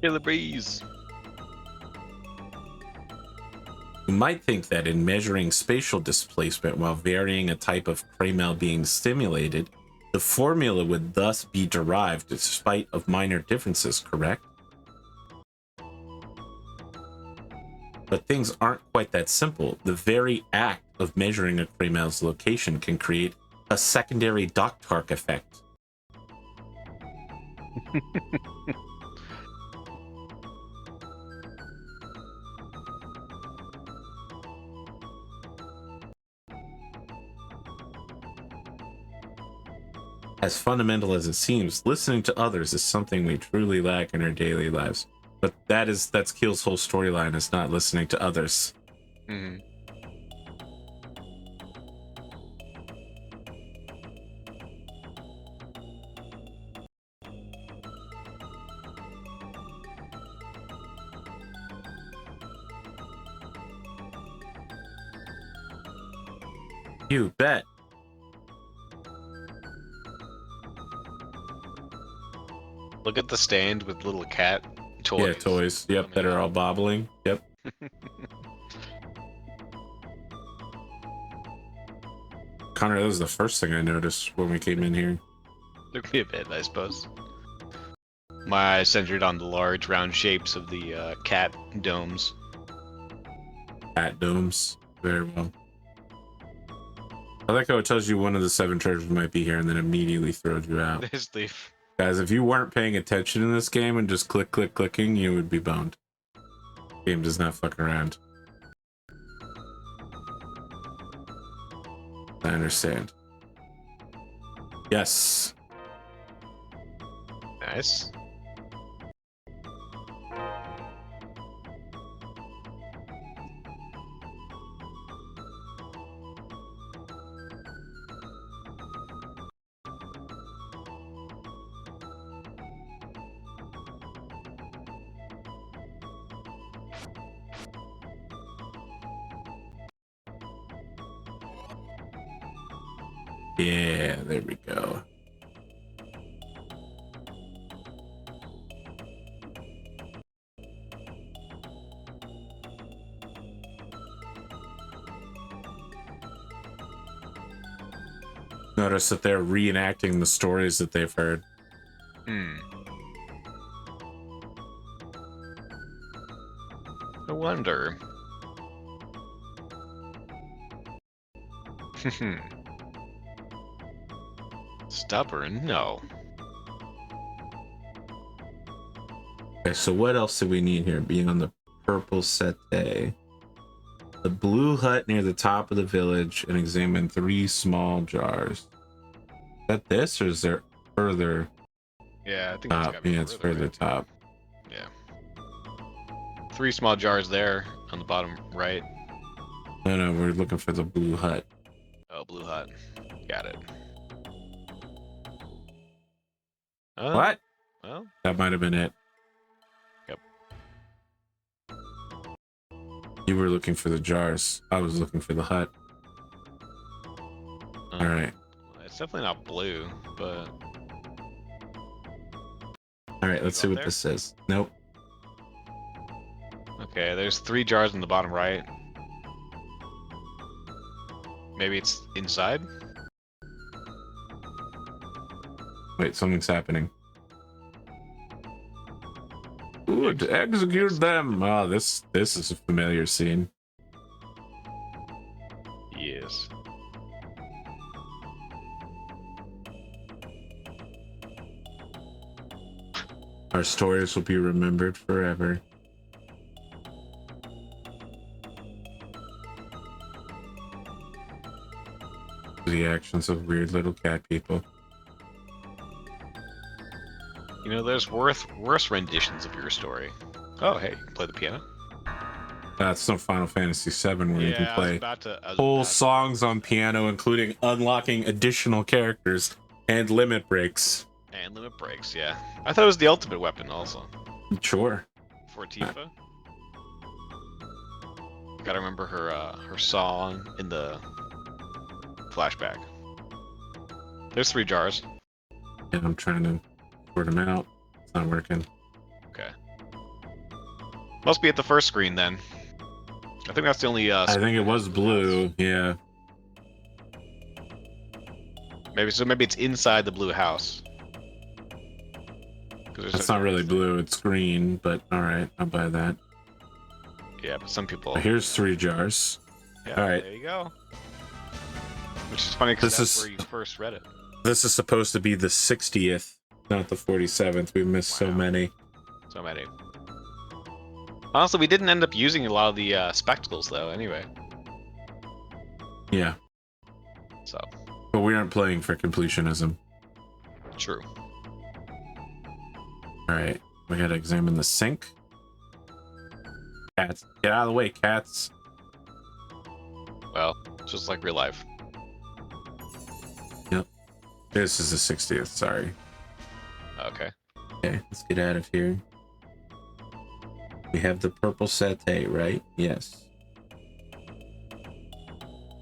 Kill the breeze. You might think that in measuring spatial displacement while varying a type of Kramel being stimulated, the formula would thus be derived despite of minor differences, correct? But things aren't quite that simple. The very act of measuring a Kramel's location can create a secondary Doktark effect. As fundamental as it seems, listening to others is something we truly lack in our daily lives. But that's Keel's whole storyline, is not listening to others. Mm-hmm. You bet. Look at the stand with little cat toys. Yeah, toys. Yep, that are all bobbling. Yep. Connor, that was the first thing I noticed when we came in here. Took me a bit, I suppose. My eyes centered on the large round shapes of the cat domes. Cat domes. Very well. I like how it tells you one of the 7 treasures might be here and then immediately throws you out. There's leaf. Guys, if you weren't paying attention in this game and just clicking, you would be boned. Game does not fuck around. I understand. Yes. Nice. Yeah, there we go. Notice that they're reenacting the stories that they've heard. I wonder. Stubborn? No. Okay, so what else do we need here? Being on the purple sete. The blue hut near the top of the village and examine 3 small jars. Is that this or is there further? Yeah, I think Top. it's gotta be Yeah, it's further right? top. Yeah. 3 small jars there on the bottom right. No, we're looking for the blue hut. Oh, blue hut. Got it. What? Well, That might have been it. Yep. You were looking for the jars. I was looking for the hut. All right. It's definitely not blue, but All right, let's see Up what there? this says. Nope. okay. There's 3 jars on the bottom right. Maybe it's inside. Wait, something's happening. Ooh, to execute them. Oh, this is a familiar scene. Yes. Our stories will be remembered forever. the actions of weird little cat people. You know, there's worse renditions of your story. Oh, hey, you can play the piano. That's no Final Fantasy VII where you can I was play about to. I was whole about to- songs on piano, including unlocking additional characters and limit breaks. And limit breaks, yeah. I thought it was the ultimate weapon also. Sure. For Tifa. Gotta remember her song in the flashback. There's 3 jars. Yeah, I'm trying to sort them out. It's not working. Okay. Must be at the first screen then. I think that's the only. I think it was blue. Yeah. Maybe it's inside the blue house. It's not really blue. It's green. But all right, I'll buy that. Yeah, but some people. Here's 3 jars. Yeah, all right. There you go. Which is funny because This that's is- where you first read it. This is supposed to be the 60th, not the 47th. We've missed so Wow. many. So many. Honestly, we didn't end up using a lot of the spectacles though. Anyway, Yeah, so but we aren't playing for completionism. true. All right, we gotta examine the sink. Cats, get out of the way, cats. Well, just like real life. This is the 60th. Sorry. Okay. Okay, let's get out of here. We have the purple satay, right? Yes.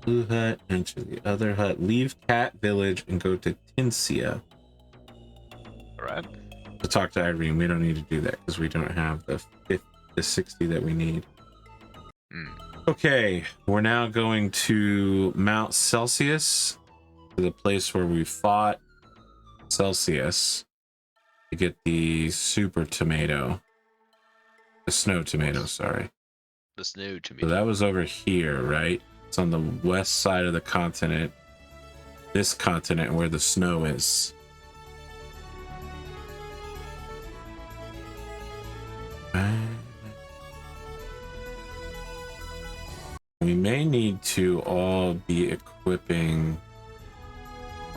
Blue hut, enter the other hut, leave Cat Village and go to Tincia All right. to talk to Irene. We don't need to do that because we don't have the 60 that we need. Hmm. Okay, we're now going to Mount Celsius, to the place where we fought Celsius to get the super tomato. The snow tomato, sorry. The snow to me. So that was over here, right? It's on the west side of the continent. This continent where the snow is. We may need to all be equipping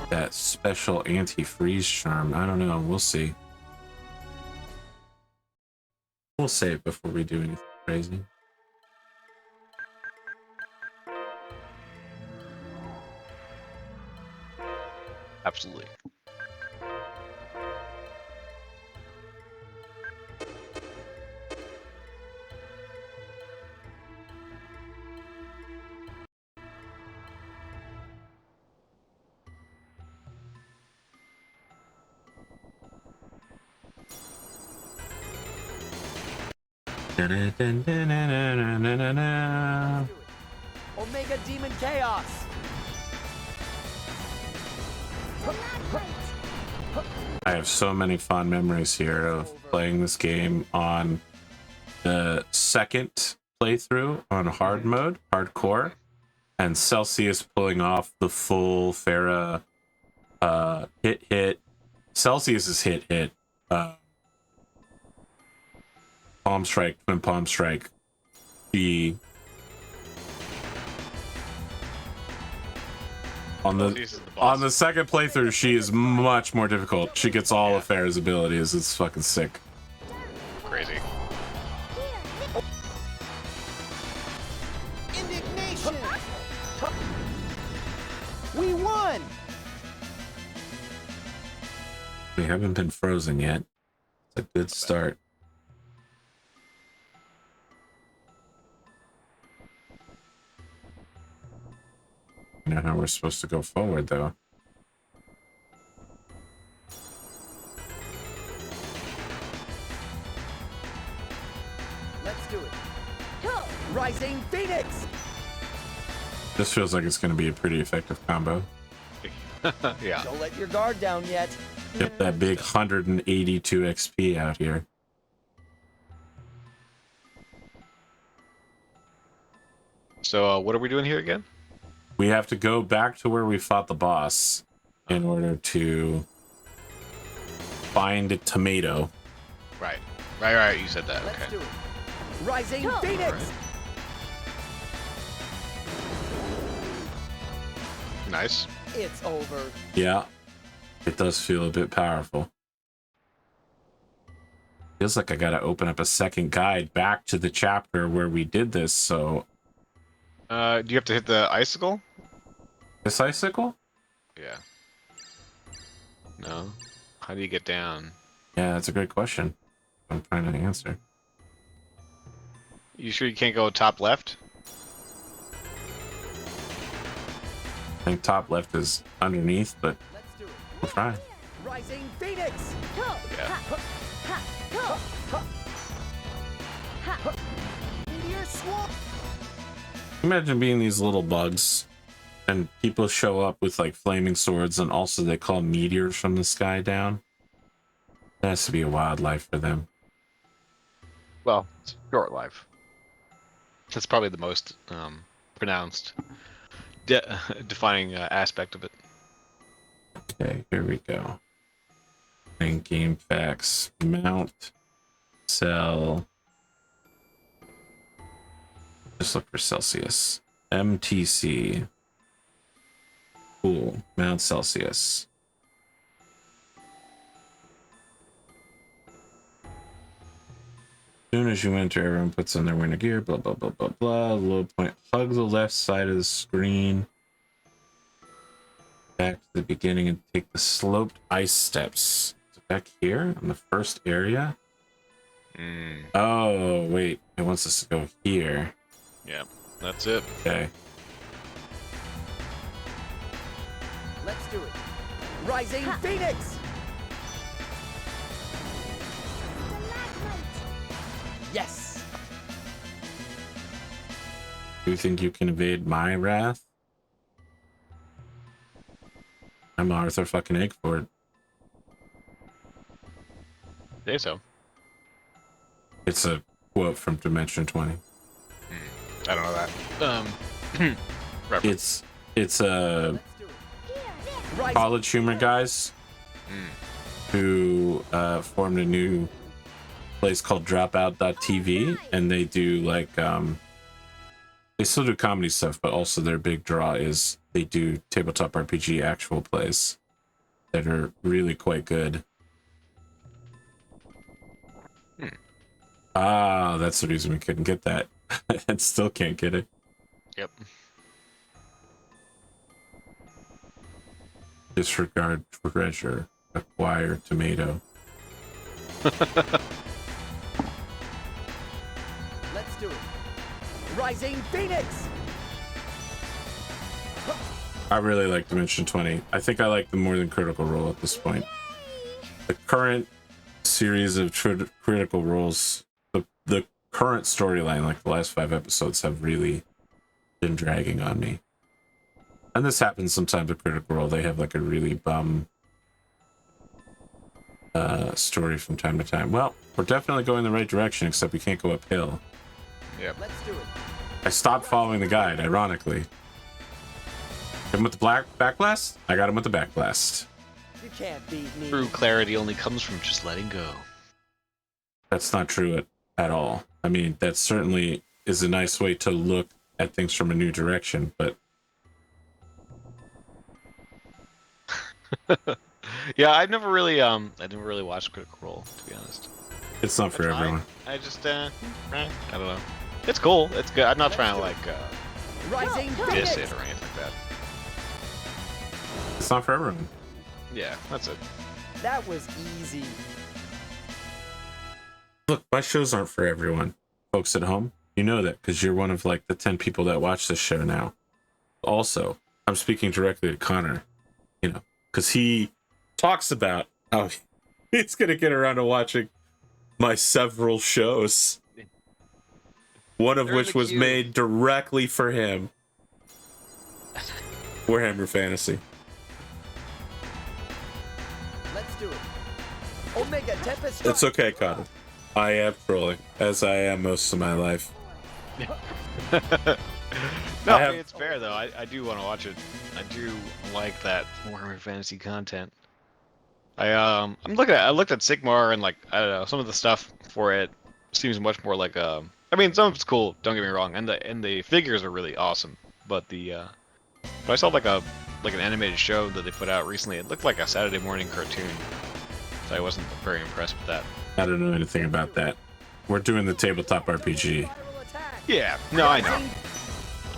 that special anti-freeze charm. I don't know. We'll see. We'll save before we do anything crazy. Absolutely. Da-da-da-da-da-da-da-da-da. Omega Demon Chaos. I have so many fond memories here of playing this game on the second playthrough on hard mode, hardcore, and Celsius pulling off the full Farah hit. Celsius's hit. Palm strike, twin palm strike. On the second playthrough, she is much more difficult. She gets all of Farah's abilities. It's fucking sick. Crazy. Indignation. We won. We haven't been frozen yet. It's a good start. I know how we're supposed to go forward, though. Let's do it. Rising Phoenix. This feels like it's going to be a pretty effective combo. Yeah. Don't let your guard down yet. Get that big 182 XP out here. So, what are we doing here again? We have to go back to where we fought the boss in order to find a tomato. Right. You said that. Let's Okay. do it. Rising Phoenix. Nice. It's over. Yeah, it does feel a bit powerful. Feels like I gotta open up a second guide back to the chapter where we did this, so... Do you have to hit the icicle? This icicle? Yeah. No? How do you get down? Yeah, that's a great question. I'm trying to answer. You sure you can't go top left? I think top left is underneath, but Let's do it. we'll try. Rising Phoenix. Yeah. Meteor swarm. Imagine being these little bugs, and people show up with like flaming swords, and also they call meteors from the sky down. That has to be a wildlife for them. Well, it's short life. That's probably the most pronounced defining aspect of it. Okay, here we go. And game facts. Mount, sell. Just look for Celsius. MTC. Cool. Mount Celsius. As soon as you enter, everyone puts on their winter gear. Blah, blah, blah, blah, blah. Low point. Hug the left side of the screen. Back to the beginning and take the sloped ice steps. Is it back here on the first area? Oh, wait. It wants us to go here. Yeah, that's it. Okay. Let's do it. Rising Phoenix. Yes. Do you think you can evade my wrath? I'm Arthur fucking Eggford. Say so. It's a quote from Dimension 20. I don't know that. Reference. It's a Let's do it. Rising. college humor guys who formed a new place called Dropout.tv, and they do like they still do comedy stuff, but also their big draw is they do tabletop RPG actual plays that are really quite good. Ah, that's the reason we couldn't get that. And still can't get it. Yep. Disregard treasure. Acquire tomato. Let's do it. Rising Phoenix. I really like Dimension 20. I think I like them more than Critical Role at this point. The current series of Critical Roles, the current storyline, like the last 5 episodes, have really been dragging on me. And this happens sometimes with Critical Role. They have like a really bum story from time to time. Well, we're definitely going the right direction, except we can't go uphill. Yep. Let's do it. I stopped following the guide, ironically. Hit him with the back blast? I got him with the back blast. You can't beat me. True clarity only comes from just letting go. That's not true at all. I mean, that certainly is a nice way to look at things from a new direction, but Yeah, I didn't really watch Critical Role, to be honest. it's not for everyone. I just I don't know. It's cool. It's good. I'm not trying to like Rising diss Phoenix. it or anything like that. It's not for everyone. Yeah, that's it. That was easy. Look, my shows aren't for everyone. Folks at home, you know that because you're one of like the 10 people that watch this show now. Also, I'm speaking directly to Connor, you know, because he talks about how he's going to get around to watching my several shows. One of They're in which the was queue. made directly for him. Warhammer Fantasy. Let's do it. Omega Tempest. It's okay, Connor. I am trolling, as I am most of my life. No, I have- it's fair though. I do want to watch it. I do like that Warhammer Fantasy content. I looked at Sigmar and like I don't know, some of the stuff for it seems much more like I mean some of it's cool, don't get me wrong, and the figures are really awesome, but the But I saw like an animated show that they put out recently. It looked like a Saturday morning cartoon, so I wasn't very impressed with that. I don't know anything about that. We're doing the tabletop RPG. Yeah, no, I know.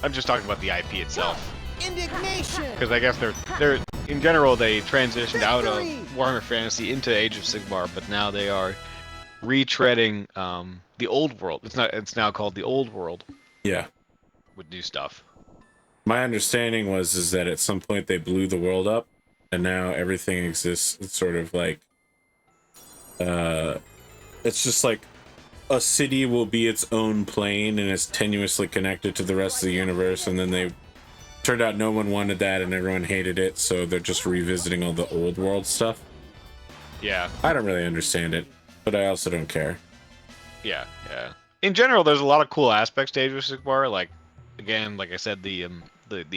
I'm just talking about the IP itself. Indignation. Because I guess they're in general they transitioned out of Warhammer Fantasy into Age of Sigmar, but now they are retreading the old world. It's now called the Old World Yeah. with new stuff. My understanding is that at some point they blew the world up, and now everything exists. It's sort of like, it's just like a city will be its own plane and it's tenuously connected to the rest of the universe. And then they turned out no one wanted that and everyone hated it, so they're just revisiting all the old world stuff. Yeah. I don't really understand it, but I also don't care. Yeah. In general, there's a lot of cool aspects to Age of Sigmar. Like, again, like I said, the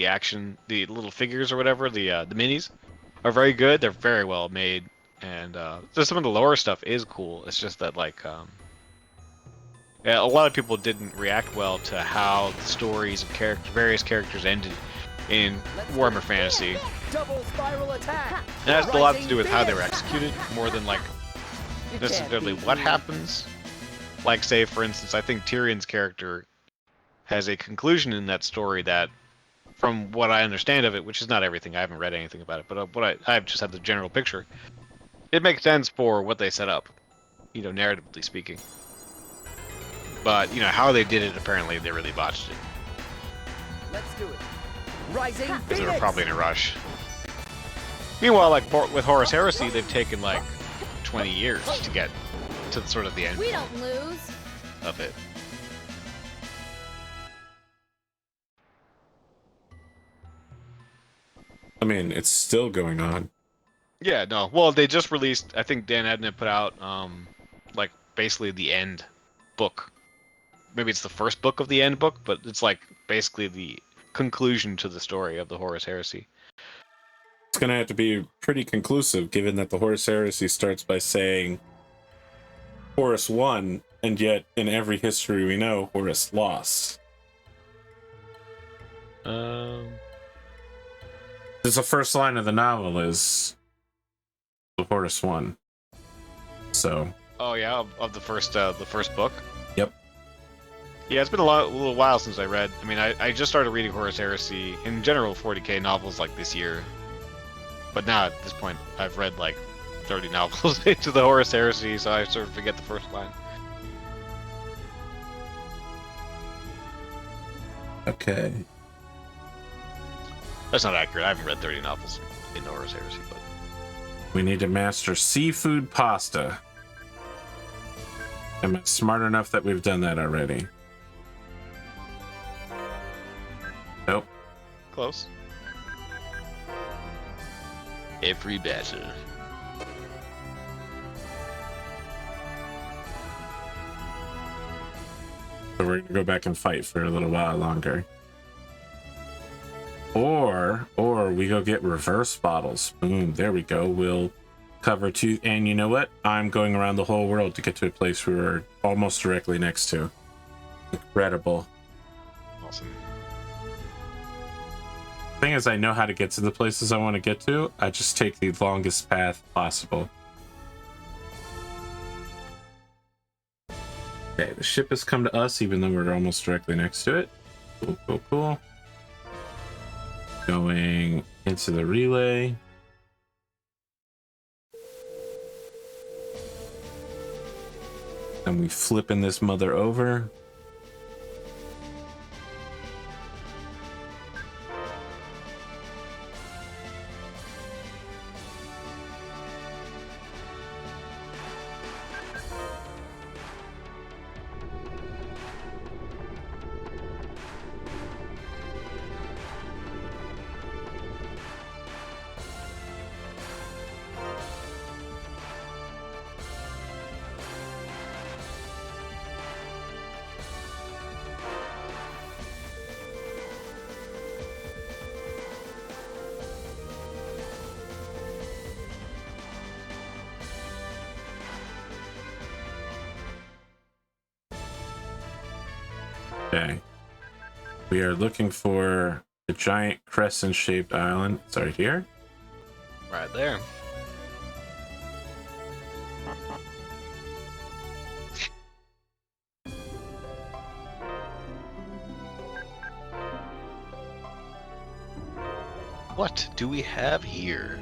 action, the little figures or whatever, the minis are very good. They're very well made, and just some of the lower stuff is cool. It's just that like, yeah, a lot of people didn't react well to how the stories of various characters ended in Warhammer Fantasy. Double spiral attack. And that has a lot to do with how they were executed, more than like necessarily what happens. Like, say, for instance, I think Tyrion's character has a conclusion in that story that, from what I understand of it, which is not everything, I haven't read anything about it, but I've just had the general picture. It makes sense for what they set up, narratively speaking. But, how they did it, apparently, they really botched it. Let's do it. Rising Because they were probably in a rush. Meanwhile, like, with Horus Heresy, they've taken, like, 20 years to get to sort of the end We don't lose. of it. I mean, it's still going on. Yeah, no. Well, they just released, I think Dan Adnett put out, like, basically the end book. Maybe it's the first book of the end book, but it's, like, basically the conclusion to the story of the Horus Heresy. It's going to have to be pretty conclusive, given that the Horus Heresy starts by saying Horus won, and yet in every history we know, Horus lost. Because the first line of the novel is the Horus won. So. Oh yeah, of the first book. Yep. Yeah, it's been a little while since I read. I mean, I just started reading Horus Heresy in general 40k novels like this year, but now at this point I've read like 30 novels into the Horus Heresy, so I sort of forget the first line. Okay. That's not accurate. I haven't read 30 novels in Horus Heresy, but We need to master seafood pasta. Am I smart enough that we've done that already? Nope. close. Every battle. So we're gonna go back and fight for a little while longer. Or we go get reverse bottles. Boom, there we go. We'll cover two, and you know what? I'm going around the whole world to get to a place we were almost directly next to. Incredible. Awesome. Thing is, I know how to get to the places I want to get to. I just take the longest path possible. Okay, the ship has come to us, even though we're almost directly next to it. Cool, cool, cool. Going into the relay. And we flipping this mother over. Okay. We are looking for The giant crescent-shaped island. Sorry, here. Right there. What do we have here?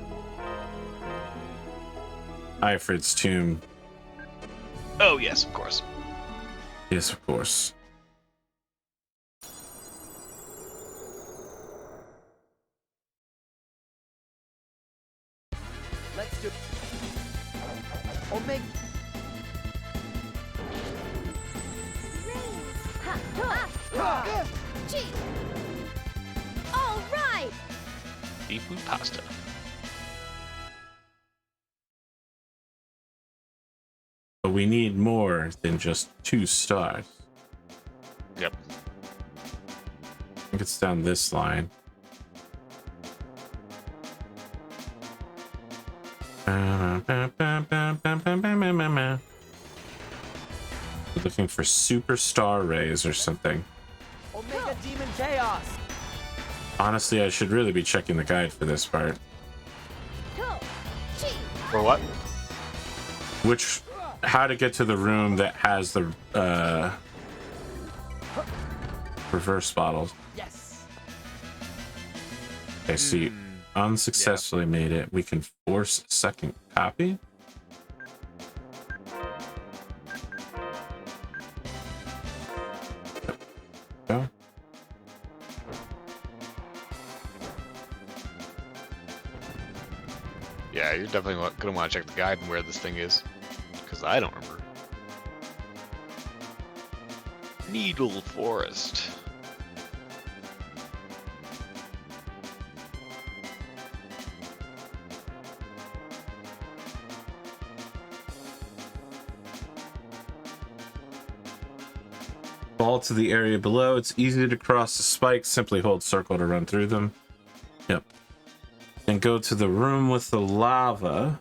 Ifrit's tomb. Oh, yes, of course. Yes, of course. Let's do. Omega. Gee. All right. Seafood pasta. But we need more than just 2 stars. Yep. I think it's down this line. We're looking for superstar rays or something. Omega Demon Chaos. Honestly, I should really be checking the guide for this part. Gee. For what? How to get to the room that has the reverse bottles. Yes. Okay, see, unsuccessfully made it. We can force a second copy. Go. Yeah, you're definitely gonna want to check the guide and where this thing is, because I don't remember. Needle Forest. Fall to the area below. It's easy to cross the spikes. Simply hold circle to run through them. Yep. And go to the room with the lava.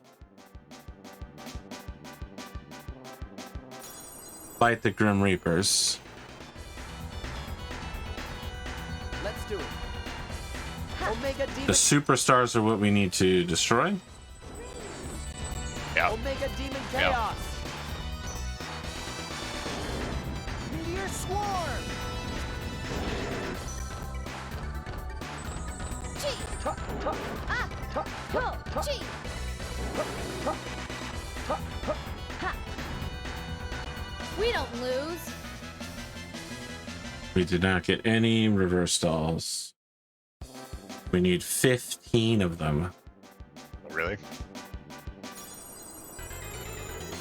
Fight the Grim Reapers. Let's do it. Omega Demon. The superstars are what we need to destroy. Yeah. Omega Demon Chaos. Meteor Swarm. Gee. Gee. We don't lose. We did not get any reverse dolls. We need 15 of them. Really?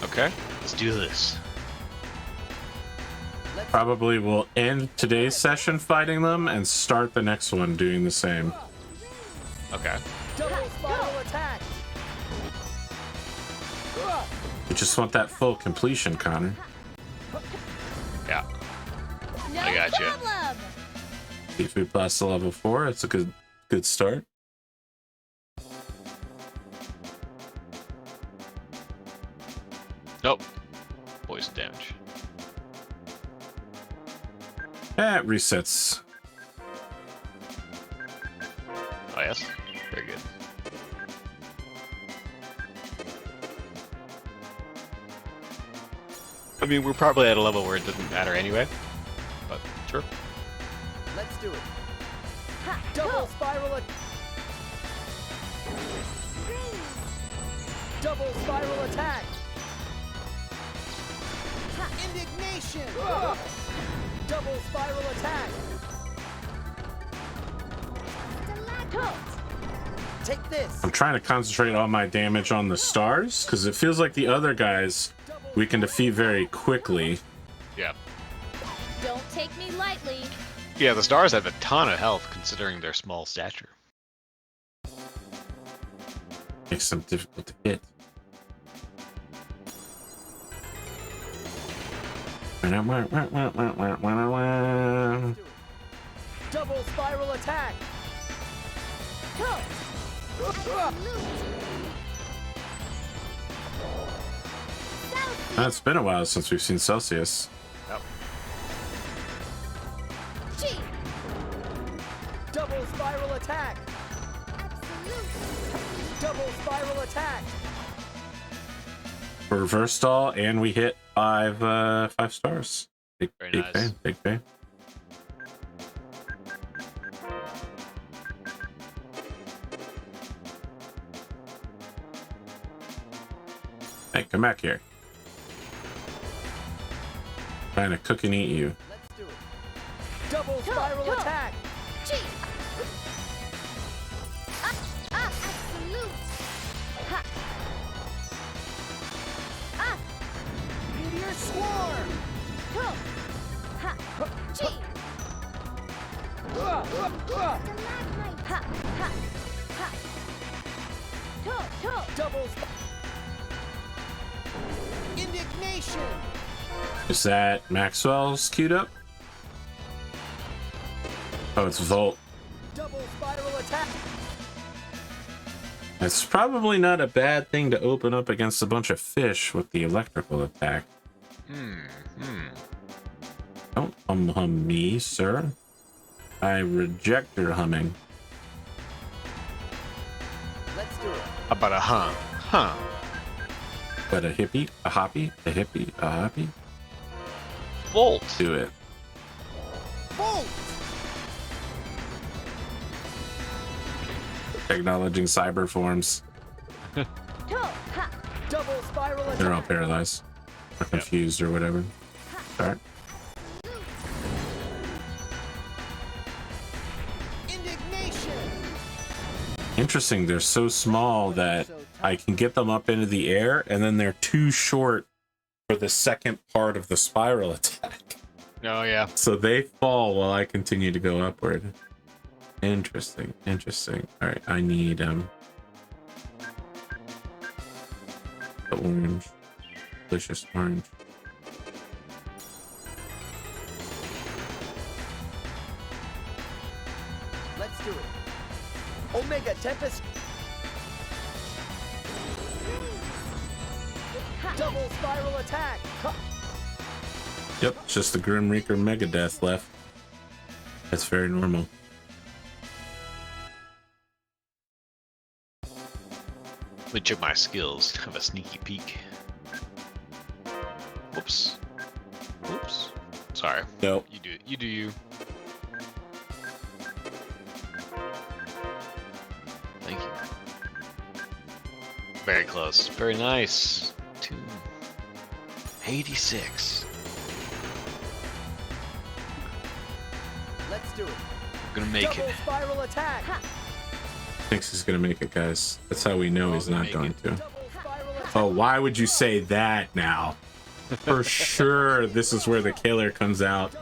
Okay, let's do this. Probably we'll end today's session fighting them and start the next one doing the same. Okay. Double spiral attack. We just want that full completion, Connor. Yeah. No I gotcha. problem. Seafood pasta level 4. It's a good start. Nope. Poison damage. It resets. Oh, yes? Very good. I mean, we're probably at a level where it doesn't matter anyway, but sure. Let's do it. Double spiral attack. Double spiral attack. Indignation. Double spiral attack. Take this. I'm trying to concentrate all my damage on the stars because it feels like the other guys we can defeat very quickly. Yeah. Don't take me lightly. Yeah, the stars have a ton of health considering their small stature. Makes them difficult to hit. Double spiral attack. It's been a while since we've seen Celsius. Yep. Gee. Double attack. Absolute. Double spiral attack. Reverse stall, and we hit 5 stars. Big, Very big nice. fan. Big fan. Hey, come back here. Trying to cook and eat you. Let's do it. Double spiral attack. Gee. Absolute. Ha. Ah. Meteor swarm. Ho. Ha. Gee. Stalagmite. Ha. Ha. Ha. To. Double indignation. Is that Maxwell's queued up? Oh, it's Volt. Double spiral attack. It's probably not a bad thing to open up against a bunch of fish with the electrical attack. Don't hum me, sir. I reject your humming. Let's do it. How about a huh? Huh. But a hippie, a hoppy, a hippie, a hoppy? Volt. Do it. Bolt. Acknowledging cyber forms. To. Ha. Double spiral attack. They're all paralyzed. Or confused or whatever. Alright. Indignation. Interesting, they're so small that I can get them up into the air, and then they're too short for the second part of the spiral attack. Oh yeah. So they fall while I continue to go upward. Interesting, interesting. Alright, I need the orange. Delicious orange. Let's do it. Omega Tempest. Double spiral attack. Ha. Yep, it's just the Grim Reaper Megadeth left. That's very normal. Let me check my skills. Have a sneaky peek. Whoops. Whoops. Sorry. Nope. You do. You do you. Thank you. Very close. Very nice. 286. Let's do it. We're gonna make Double it. spiral attack. Thinks he's gonna make it, guys. That's how we know he's not make going it. to. Double spiral attack. Oh, why would you say that now? For sure, this is where the killer comes out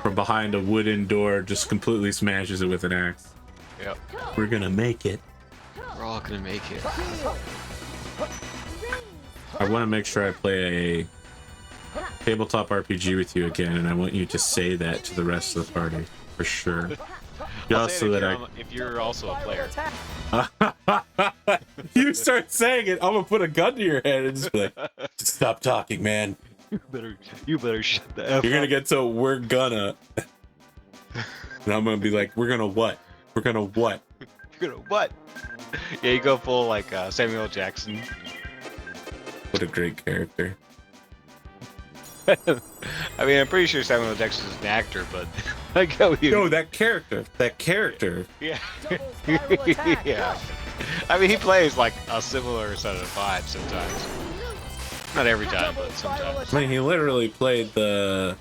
from behind a wooden door, just completely smashes it with an axe. Yep. We're gonna make it. We're all gonna make it. Heal. I want to make sure I play a tabletop RPG with you again, and I want you to say that to the rest of the party, for sure. I'll Just say so it that if you're also a Spiral player. attack. you start saying it, I'm gonna put a gun to your head and just be like, stop talking, man. You better shut the F You're gonna up. get to we're gonna. And I'm gonna be like, we're gonna what? We're gonna what? You're gonna what? Yeah, you go full like Samuel Jackson. What a great character. I mean, I'm pretty sure Samuel Jackson is an actor, but I go you. No, that character. That character. Yeah. Double spiral attack. Yeah. I mean, he plays like a similar sort of vibe sometimes. Not every time, but sometimes. I mean, he literally played the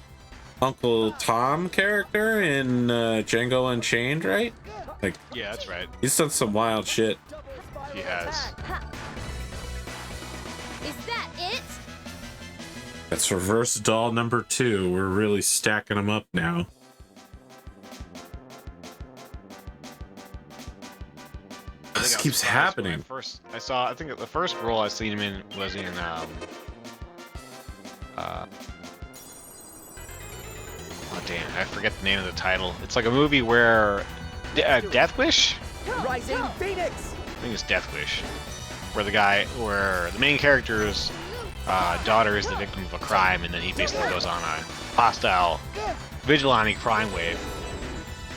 Uncle Tom character in Django Unchained, right? Like, Yeah, that's right. he's done some wild shit. Double spiral He has. attack. Is that it? That's reverse doll number 2. We're really stacking them up now. I This think I was keeps surprised when happening. I think the first role I seen him in was in oh damn, I forget the name of the title. It's like a movie where Death Wish? Rising Phoenix. I think it's Death Wish. Where the main character's daughter is the victim of a crime, and then he basically goes on a hostile vigilante crime wave.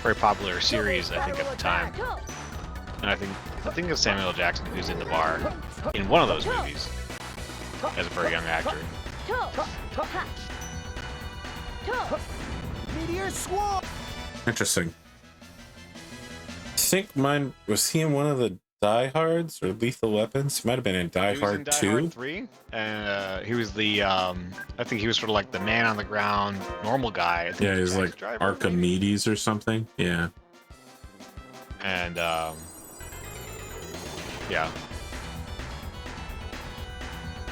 Very popular series, I think, at the time. And I think of Samuel L. Jackson, who's in the bar in one of those movies as a very young actor. Meteor swarm. Interesting. I think mine was he in one of the Die Hards or Lethal Weapons? He might have been in Die He was Hard in Die 2. Hard 3, and he was the I think he was sort of like the man on the ground, normal guy. I think Yeah, he's like driver, Archimedes or something. Yeah. and yeah.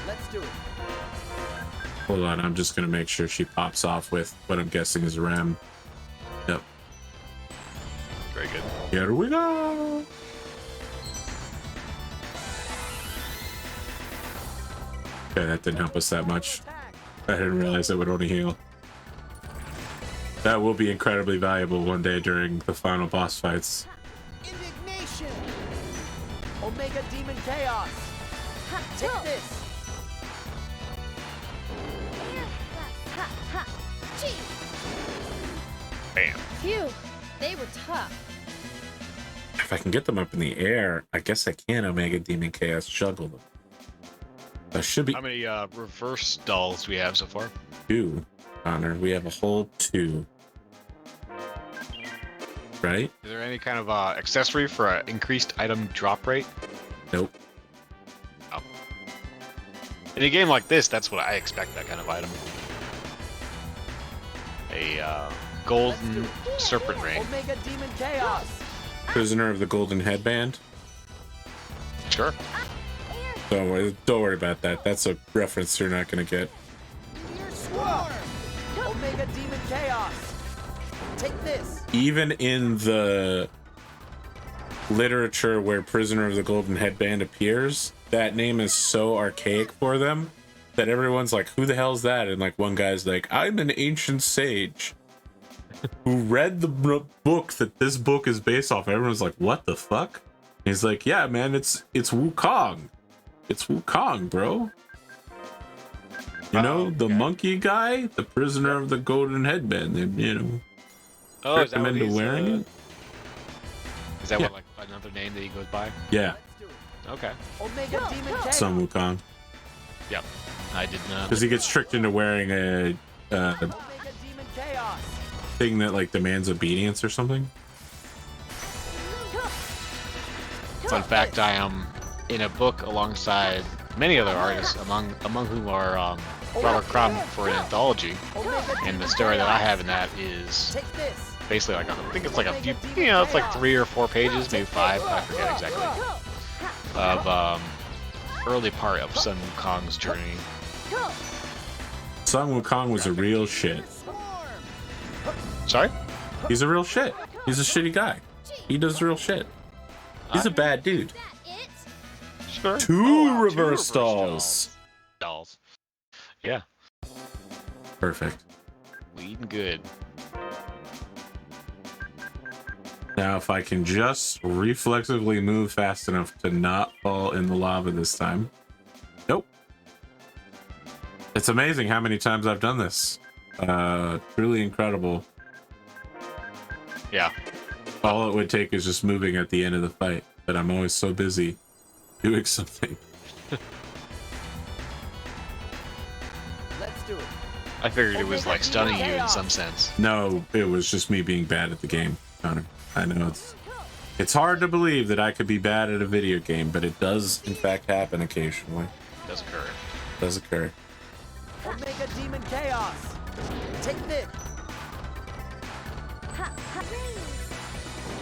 Let's do it. Hold on, I'm just gonna make sure she pops off with what I'm guessing is Rem. Yep. Very good. Here we go. Okay, that didn't help us that much. I didn't realize it would only heal. That will be incredibly valuable one day during the final boss fights. Indignation. Omega Demon Chaos. Take this. Bam. Phew, they were tough. If I can get them up in the air, I guess I can Omega Demon Chaos juggle them. That should be How many reverse dolls do we have so far? 2, Connor. We have a whole 2. Right? Is there any kind of accessory for an increased item drop rate? Nope. Oh. In a game like this, that's what I expect, that kind of item. A golden serpent ring. Omega Demon Chaos. Prisoner of the Golden Headband. Sure. Don't worry about that. That's a reference you're not gonna get. Meteor swarm. Omega Demon Chaos. Take this. Even in the literature where Prisoner of the Golden Headband appears, that name is so archaic for them that everyone's like, who the hell's that? And like one guy's like, I'm an ancient sage who read the book that this book is based off. Everyone's like, what the fuck? He's like, yeah, man, it's Wukong. It's Wukong, bro. You know, the monkey guy, the Prisoner of the Golden Headband. They, you know, Oh, is that what recommend he's, wearing it. Is that Yeah. what, like, another name that he goes by? Yeah, Let's do it. Okay. Omega Demon Chaos. some Wukong. Yep. I did not. Because he gets tricked into wearing a Omega Demon Chaos. thing that like demands obedience or something. Fun fact, I am in a book alongside many other artists, among whom are Robert Crumb for an anthology. Omega And the Demon story that I Chaos. have in that is Take this. basically like, I think it's like a few, you know, it's like 3 or 4 pages, maybe 5, I forget exactly, of early part of Sun Wukong's journey. Sun Wukong was a real shit. Swarm. Sorry? He's a real shit. He's a shitty guy. He does real shit. He's a bad dude. That it? Sure. Two reverse dolls. Dolls. Yeah. Perfect. Leading good. Now, if I can just reflexively move fast enough to not fall in the lava this time. Nope. It's amazing how many times I've done this. Really incredible. Yeah. All it would take is just moving at the end of the fight, but I'm always so busy doing something. Let's do it. I figured it was like stunning you in some sense. No, it was just me being bad at the game, Connor. I know it's hard to believe that I could be bad at a video game, but it does in fact happen occasionally. It does occur. It does occur. Omega Demon Chaos. Take this.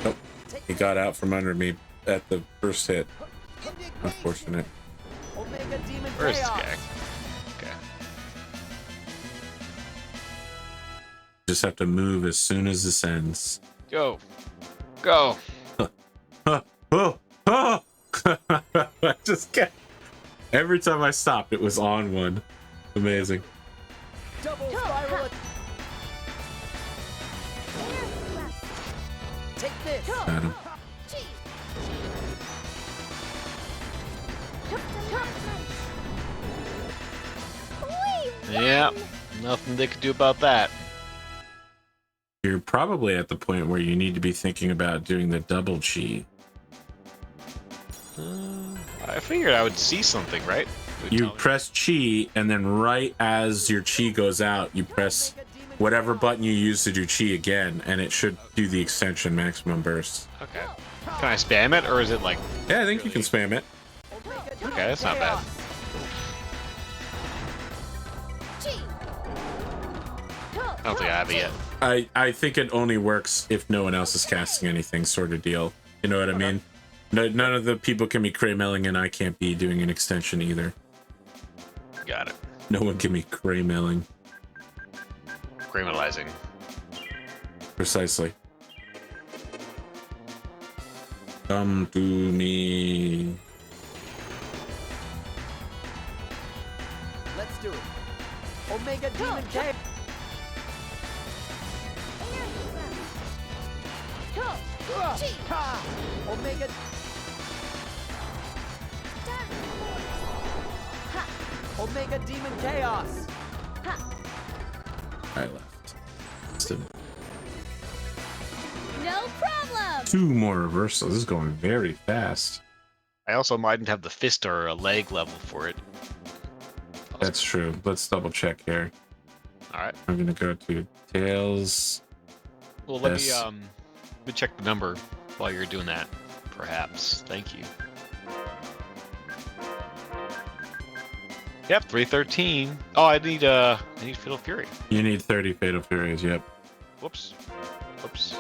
Nope. He got out from under me at the first hit. Indignation. Unfortunate. Omega Demon Where's this Chaos. guy? Okay. Just have to move as soon as this ends. Go. Go. Oh! I just can't. Every time I stopped, it was on one. Amazing. Double spiral. Take this. Got him. Yeah. Nothing they could do about that. You're probably at the point where you need to be thinking about doing the double chi. I figured I would see something, right? It would You tell me. press chi, and then right as your chi goes out, you press whatever button you use to do chi again, and it should do the extension maximum burst. Okay. Can I spam it, or is it like... Yeah, I think you can spam it. Okay, that's not bad. I don't think I have it yet. I think it only works if no one else is casting anything, sort of deal. You know what I mean? No, none of the people can be Cray-melling, and I can't be doing an extension either. Got it. No one can be Cray-melling. Criminalizing. Precisely. Come to me. Let's do it. Omega Demon K. Omega. Omega Demon Chaos. I left. Still. No problem. 2 more reversals. This is going very fast. I also mightn't have the fist or a leg level for it. That's true. Let's double check here. Alright. I'm gonna go to Tails. Well, let Yes. me check the number while you're doing that, perhaps. Thank you. Yep, 313. Oh, I need Fatal Fury. You need 30 Fatal Furies, yep. Whoops. Whoops.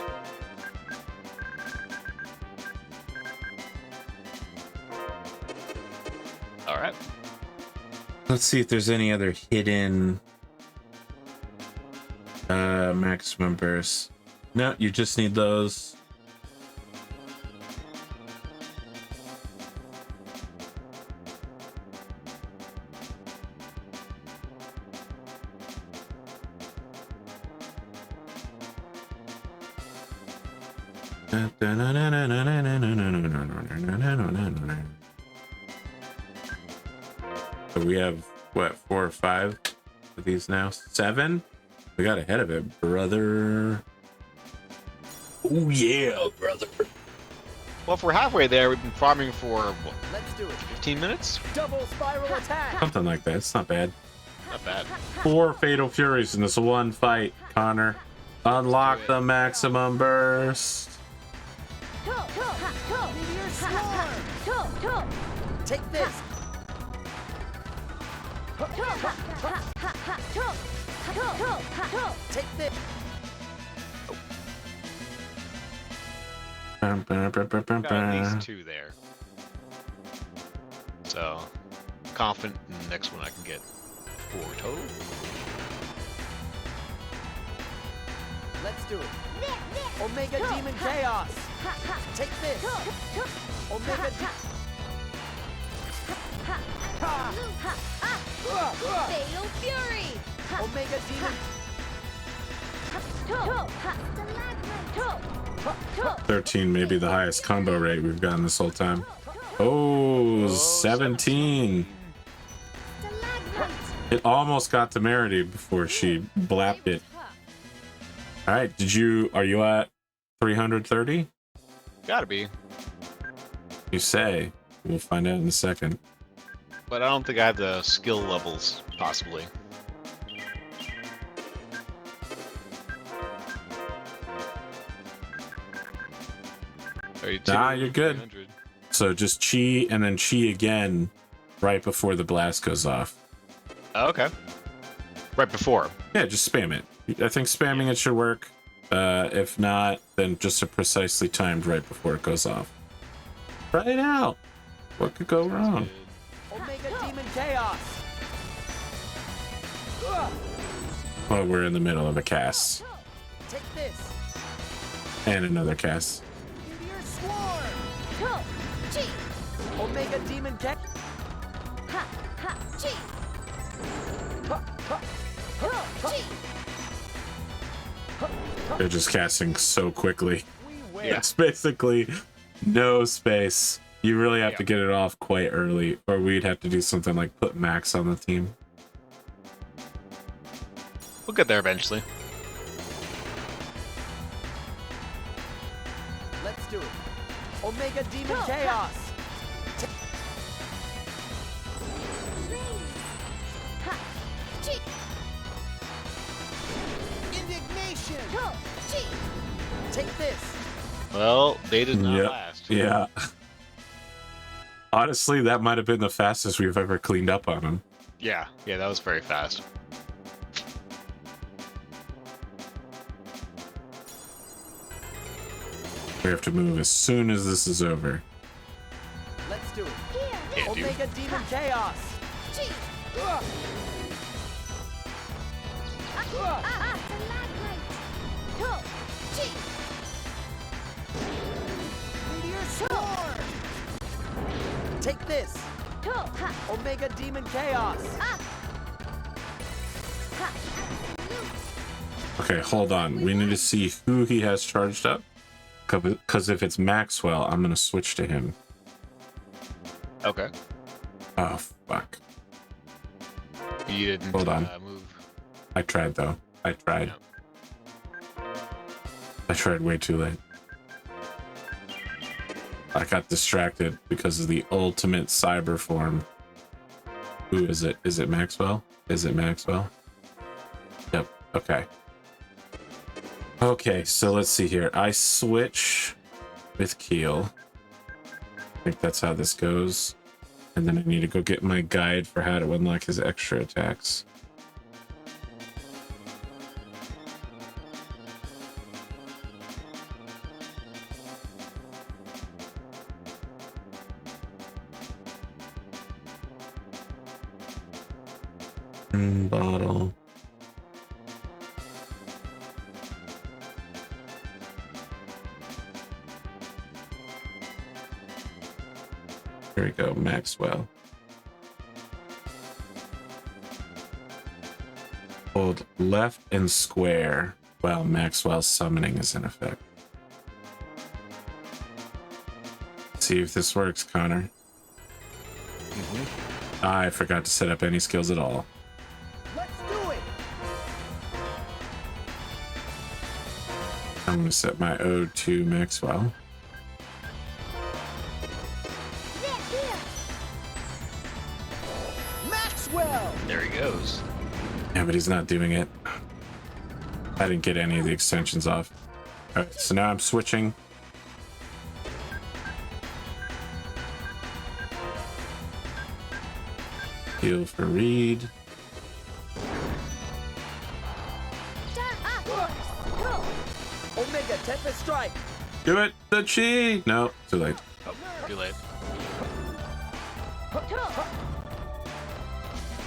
Alright. Let's see if there's any other hidden maximum bursts. No, you just need those. So we have what, 4 or 5 of these now? 7? We got ahead of it, brother. Oh yeah, brother. Well, if we're halfway there, we've been farming for, what, Let's do it. 15 minutes? Double spiral attack. Something like that. It's not bad. Not bad. 4 Fatal Furies in this one fight, Connor. Unlock the maximum burst. Meteor Swarm. Take this. Take this. Got at least 2 there. So, confident in the next one I can get 4 total. Let's do it. Omega Demon Chaos. Take this. Omega. Fatal Fury. Omega Demon. 13 may be the highest combo rate we've gotten this whole time. Oh, 17. It almost got to Merity before she blapped it. All right, are you at 330? Gotta be. You say. We'll find out in a second. But I don't think I have the skill levels, possibly. Nah, you're good. So just chi and then chi again right before the blast goes off. Oh, okay. Right before. Yeah, just spam it. I think spamming it should work. If not, then just a precisely timed right before it goes off. Try it out. What could go wrong? Omega Demon Chaos. Well, we're in the middle of a cast. Take this. And another cast. Meteor Swarm. Omega Demon Chaos. They're just casting so quickly. We win. Yeah. It's basically no space. You really have to get it off quite early, or we'd have to do something like put Max on the team. We'll get there eventually. Let's do it. Omega Demon Chaos. Well, they did not Yep. last. Yeah. Honestly, that might have been the fastest we've ever cleaned up on him. Yeah, that was very fast. We have to move as soon as this is over. Let's do it. Here. Can't do. Omega Demon Chaos. Chi. Ugh. Stalagmite. Ho. Chi. Meteor Swarm. Take this. Ho. Ha. Omega Demon Chaos. Ah. Ha. Absolute. Okay, hold on. We need to see who he has charged up. Because if it's Maxwell, I'm going to switch to him. Okay. Oh, fuck. You didn't Hold on. Move. I tried, though. I tried. I tried way too late. I got distracted because of the ultimate cyber form. Who is it? Is it Maxwell? Is it Maxwell? Yep. Okay. Okay, so let's see here. I switch with Keel. I think that's how this goes. And then I need to go get my guide for how to unlock his extra attacks. Bottle. Here we go, Maxwell. Hold left and square while Maxwell's summoning is in effect. See if this works, Connor. I forgot to set up any skills at all. Let's do it. I'm going to set my ode to Maxwell. Maxwell. There he goes. Yeah, but he's not doing it. I didn't get any of the extensions off. Alright, so now I'm switching. Heal for Reed. Omega Tempest Strike. Do it! The chi! No, too late. Oh, too late.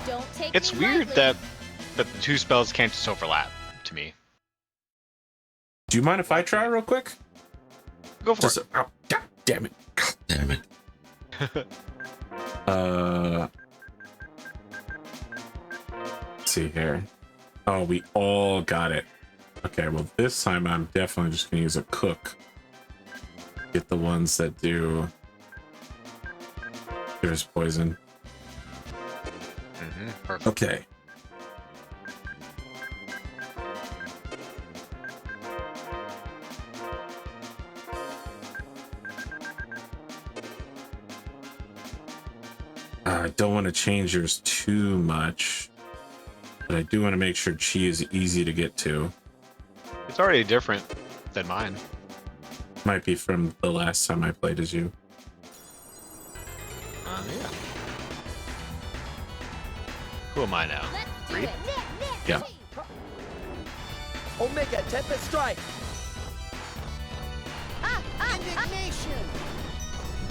Don't take It's me weird lightly. that the two spells can't just overlap to me. Do you mind if I try real quick? Go for Just, it. oh, God damn it. God damn it. Let's see here. Oh, we all got it. Okay, well, this time I'm definitely just going to use a cook. Get the ones that do... There's poison. Perfect. Okay. I don't want to change yours too much, but I do want to make sure chi is easy to get to. It's already different than mine. Might be from the last time I played as you. Yeah. Who am I now? Let's do Reed? it. Yeah. Omega Tempest Strike. Indignation.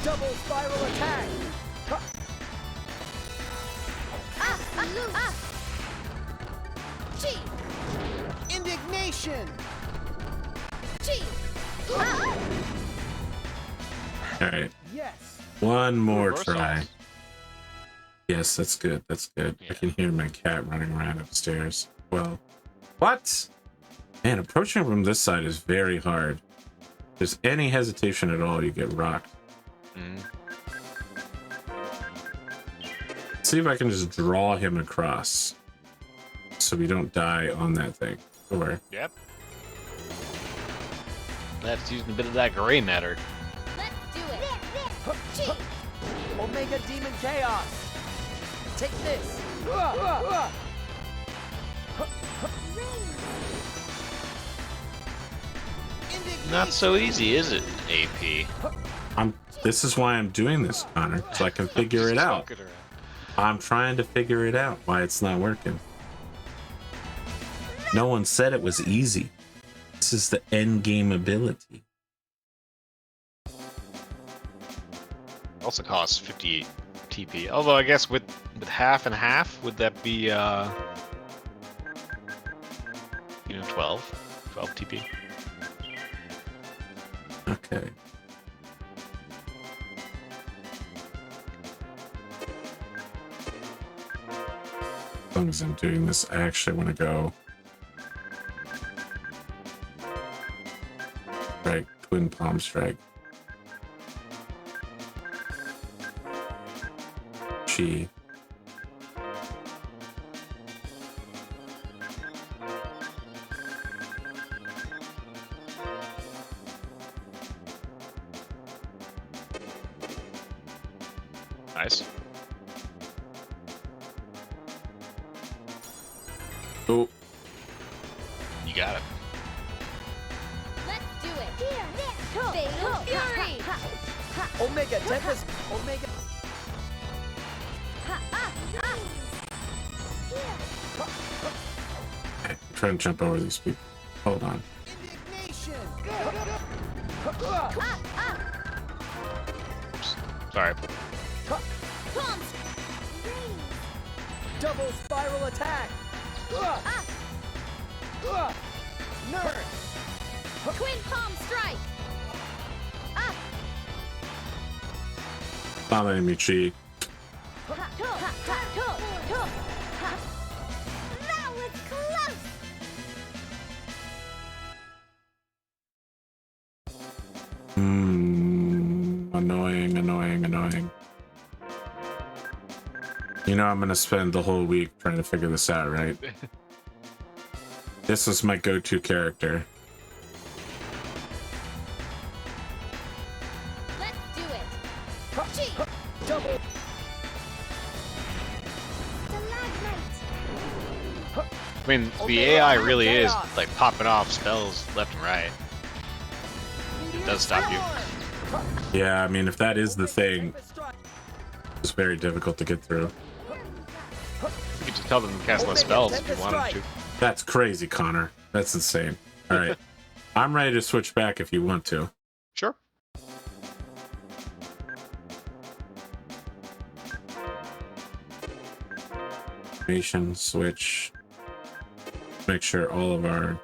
Double Spiral Attack. Absolute. Chi. Indignation. Chi. All right, Yes. one more Reverse try. sauce. Yes, that's good. That's good. I Yeah. can hear my cat running around upstairs. Well, what? Man, approaching from this side is very hard. If there's any hesitation at all, you get rocked. See if I can just draw him across so we don't die on that thing. Or Yep. That's using a bit of that gray matter. Let's do it. Chi. Omega Demon Chaos. Take this. Not so easy, is it, AP? This is why I'm doing this, Connor, so I can figure it out. I'm trying to figure it out, why it's not working. No one said it was easy. This is the end game ability. Also costs 58 TP. Although I guess with half and half, would that be 12 TP? Okay. As long as I'm doing this, I actually want to go. Right, twin palm strike. Chi. Nice. Oh, You got it. Let's do it. Here, there. Fatal Fury. Omega Tempest. Omega. I'm trying to jump over these people. Hold on. Indignation. Sorry. Palms. Double spiral attack. Nurse. Twin palm strike. Not letting me cheat. That was close. Annoying, annoying, annoying. You know, I'm gonna spend the whole week trying to figure this out, right? This is my go-to character. Let's do it. Chi. Double. I mean, the AI really is like popping off spells left and right. It does stop you. Yeah, I mean, if that is the thing, it's very difficult to get through. You could just tell them to cast less spells if you wanted to. That's crazy, Connor. That's insane. All right. I'm ready to switch back if you want to. Sure. Animation, switch. Make sure all of our...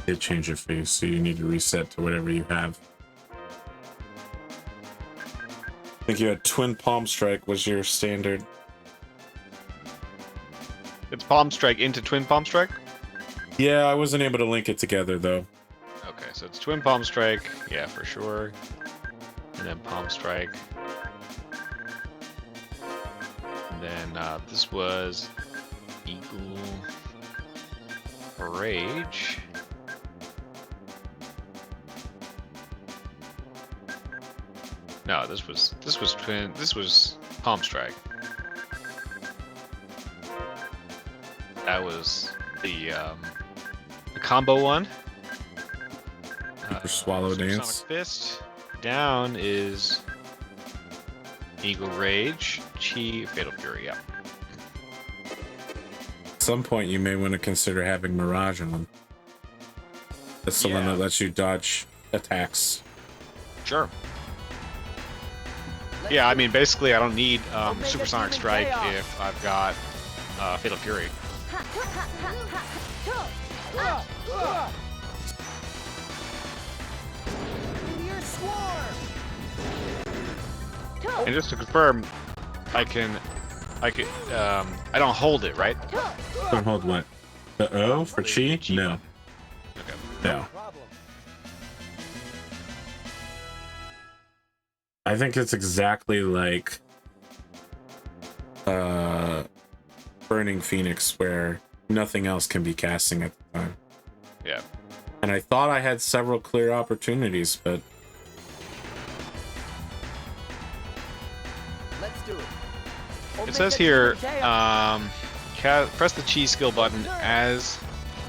Did change your face, so you need to reset to whatever you have. I think you had Twin Palm Strike was your standard. It's Palm Strike into Twin Palm Strike? Yeah, I wasn't able to link it together, though. Okay, so it's Twin Palm Strike, yeah, for sure. And then Palm Strike. And then this was Eagle Rage. No, this was Palm Strike. That was the combo one. Super Swallow Supersonic Dance. Fist. Down is Eagle Rage, Chi, Fatal Fury. Yeah. At some point, you may want to consider having Mirage on. That's the one that lets you dodge attacks. Sure. Yeah, I mean, basically, I don't need Supersonic Strike if I've got Fatal Fury. Meteor Swarm. And just to confirm, I don't hold it, right? Don't hold what? The O for Chi? No. Okay. No. Problem. I think it's exactly like Burning Phoenix, where nothing else can be casting at the time. Yeah. And I thought I had several clear opportunities, but Let's do it. It says here, press the Chi skill button as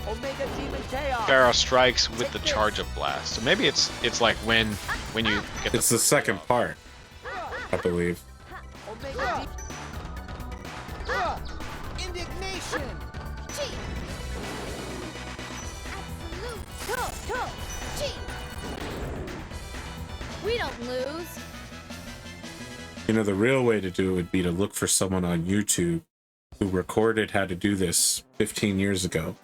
Omega Demon Chaos. Pharaoh strikes with the charge of blast. So maybe it's like when you get It's the second part, I believe. Omega Indignation. Chi. Absolute. Chi. We don't lose. You know, the real way to do it would be to look for someone on YouTube who recorded how to do this 15 years ago.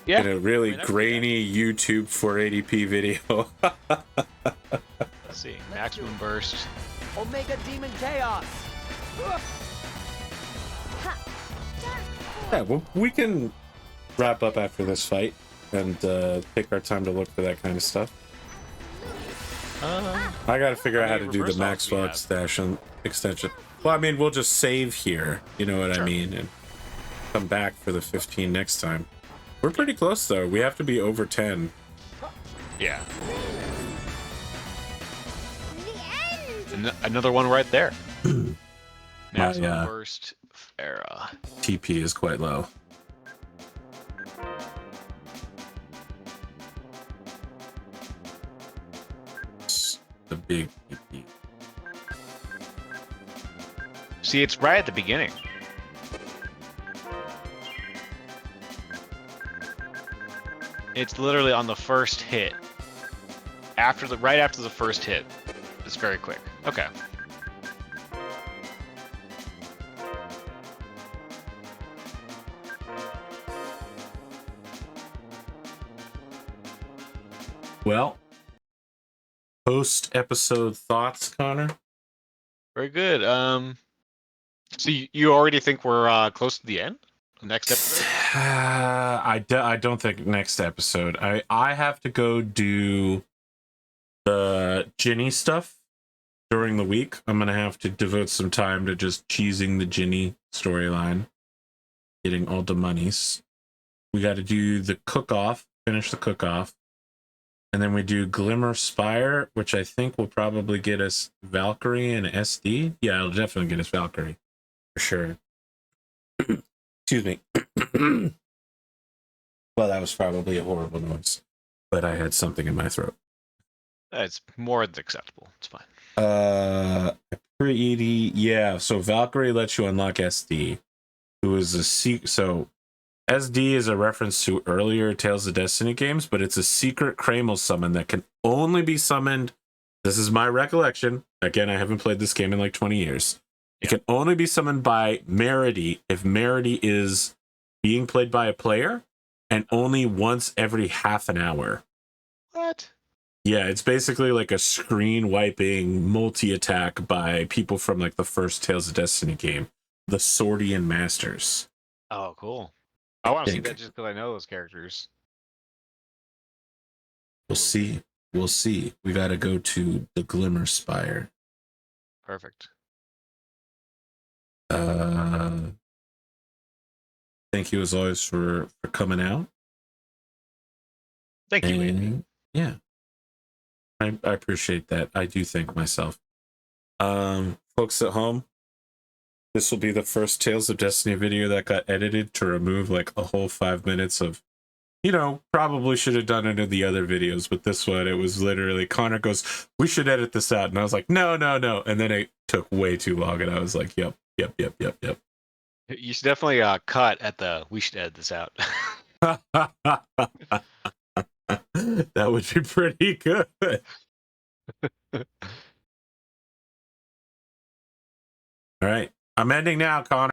Yeah. In a really I mean, grainy YouTube 480p video. Let's see. Maximum burst. Omega Demon Chaos. Yeah, well, we can wrap up after this fight and take our time to look for that kind of stuff. I gotta figure out how to do the Maxwell extension. Well, I mean, we'll just save here, you know what I mean, and come back for the 15 next time. We're pretty close, though. We have to be over 10. Yeah. The end. Another one right there. My Maximum burst. Farah. TP is quite low. The big TP. See, it's right at the beginning. It's literally on the first hit. Right after the first hit. It's very quick. Okay. Well, post-episode thoughts, Connor? Very good. So you already think we're close to the end? The next episode? I don't think next episode. I have to go do the Ginny stuff during the week. I'm gonna have to devote some time to just cheesing the Ginny storyline, getting all the monies. We got to do the cook-off, finish the cook-off, and then we do Glimmer Spire, which I think will probably get us Valkyrie and SD. Yeah, it'll definitely get us Valkyrie for sure. Excuse me. Well, that was probably a horrible noise, but I had something in my throat. It's more than acceptable. It's fine. Pretty, yeah. So Valkyrie lets you unlock SD, who is a so SD is a reference to earlier Tales of Destiny games, but it's a secret Kramel summon that can only be summoned. This is my recollection. Again, I haven't played this game in like 20 years. It can only be summoned by Merity if Merity is being played by a player, and only once every half an hour. What? Yeah, it's basically like a screen wiping multi-attack by people from like the first Tales of Destiny game, the Swordian Masters. Oh, cool. I want to see that just because I know those characters. We'll see. We'll see. We got to go to the Glimmer Spire. Perfect. Thank you as always for coming out. Thank you, Andy. And yeah, I appreciate that. I do thank myself. Folks at home, this will be the first Tales of Destiny video that got edited to remove like a whole 5 minutes of, you know, probably should have done it in the other videos, but this one, it was literally, Connor goes, we should edit this out. And I was like, no. And then it took way too long. And I was like, yep. You should definitely cut at the, we should edit this out. That would be pretty good. All right. I'm ending now, Connor.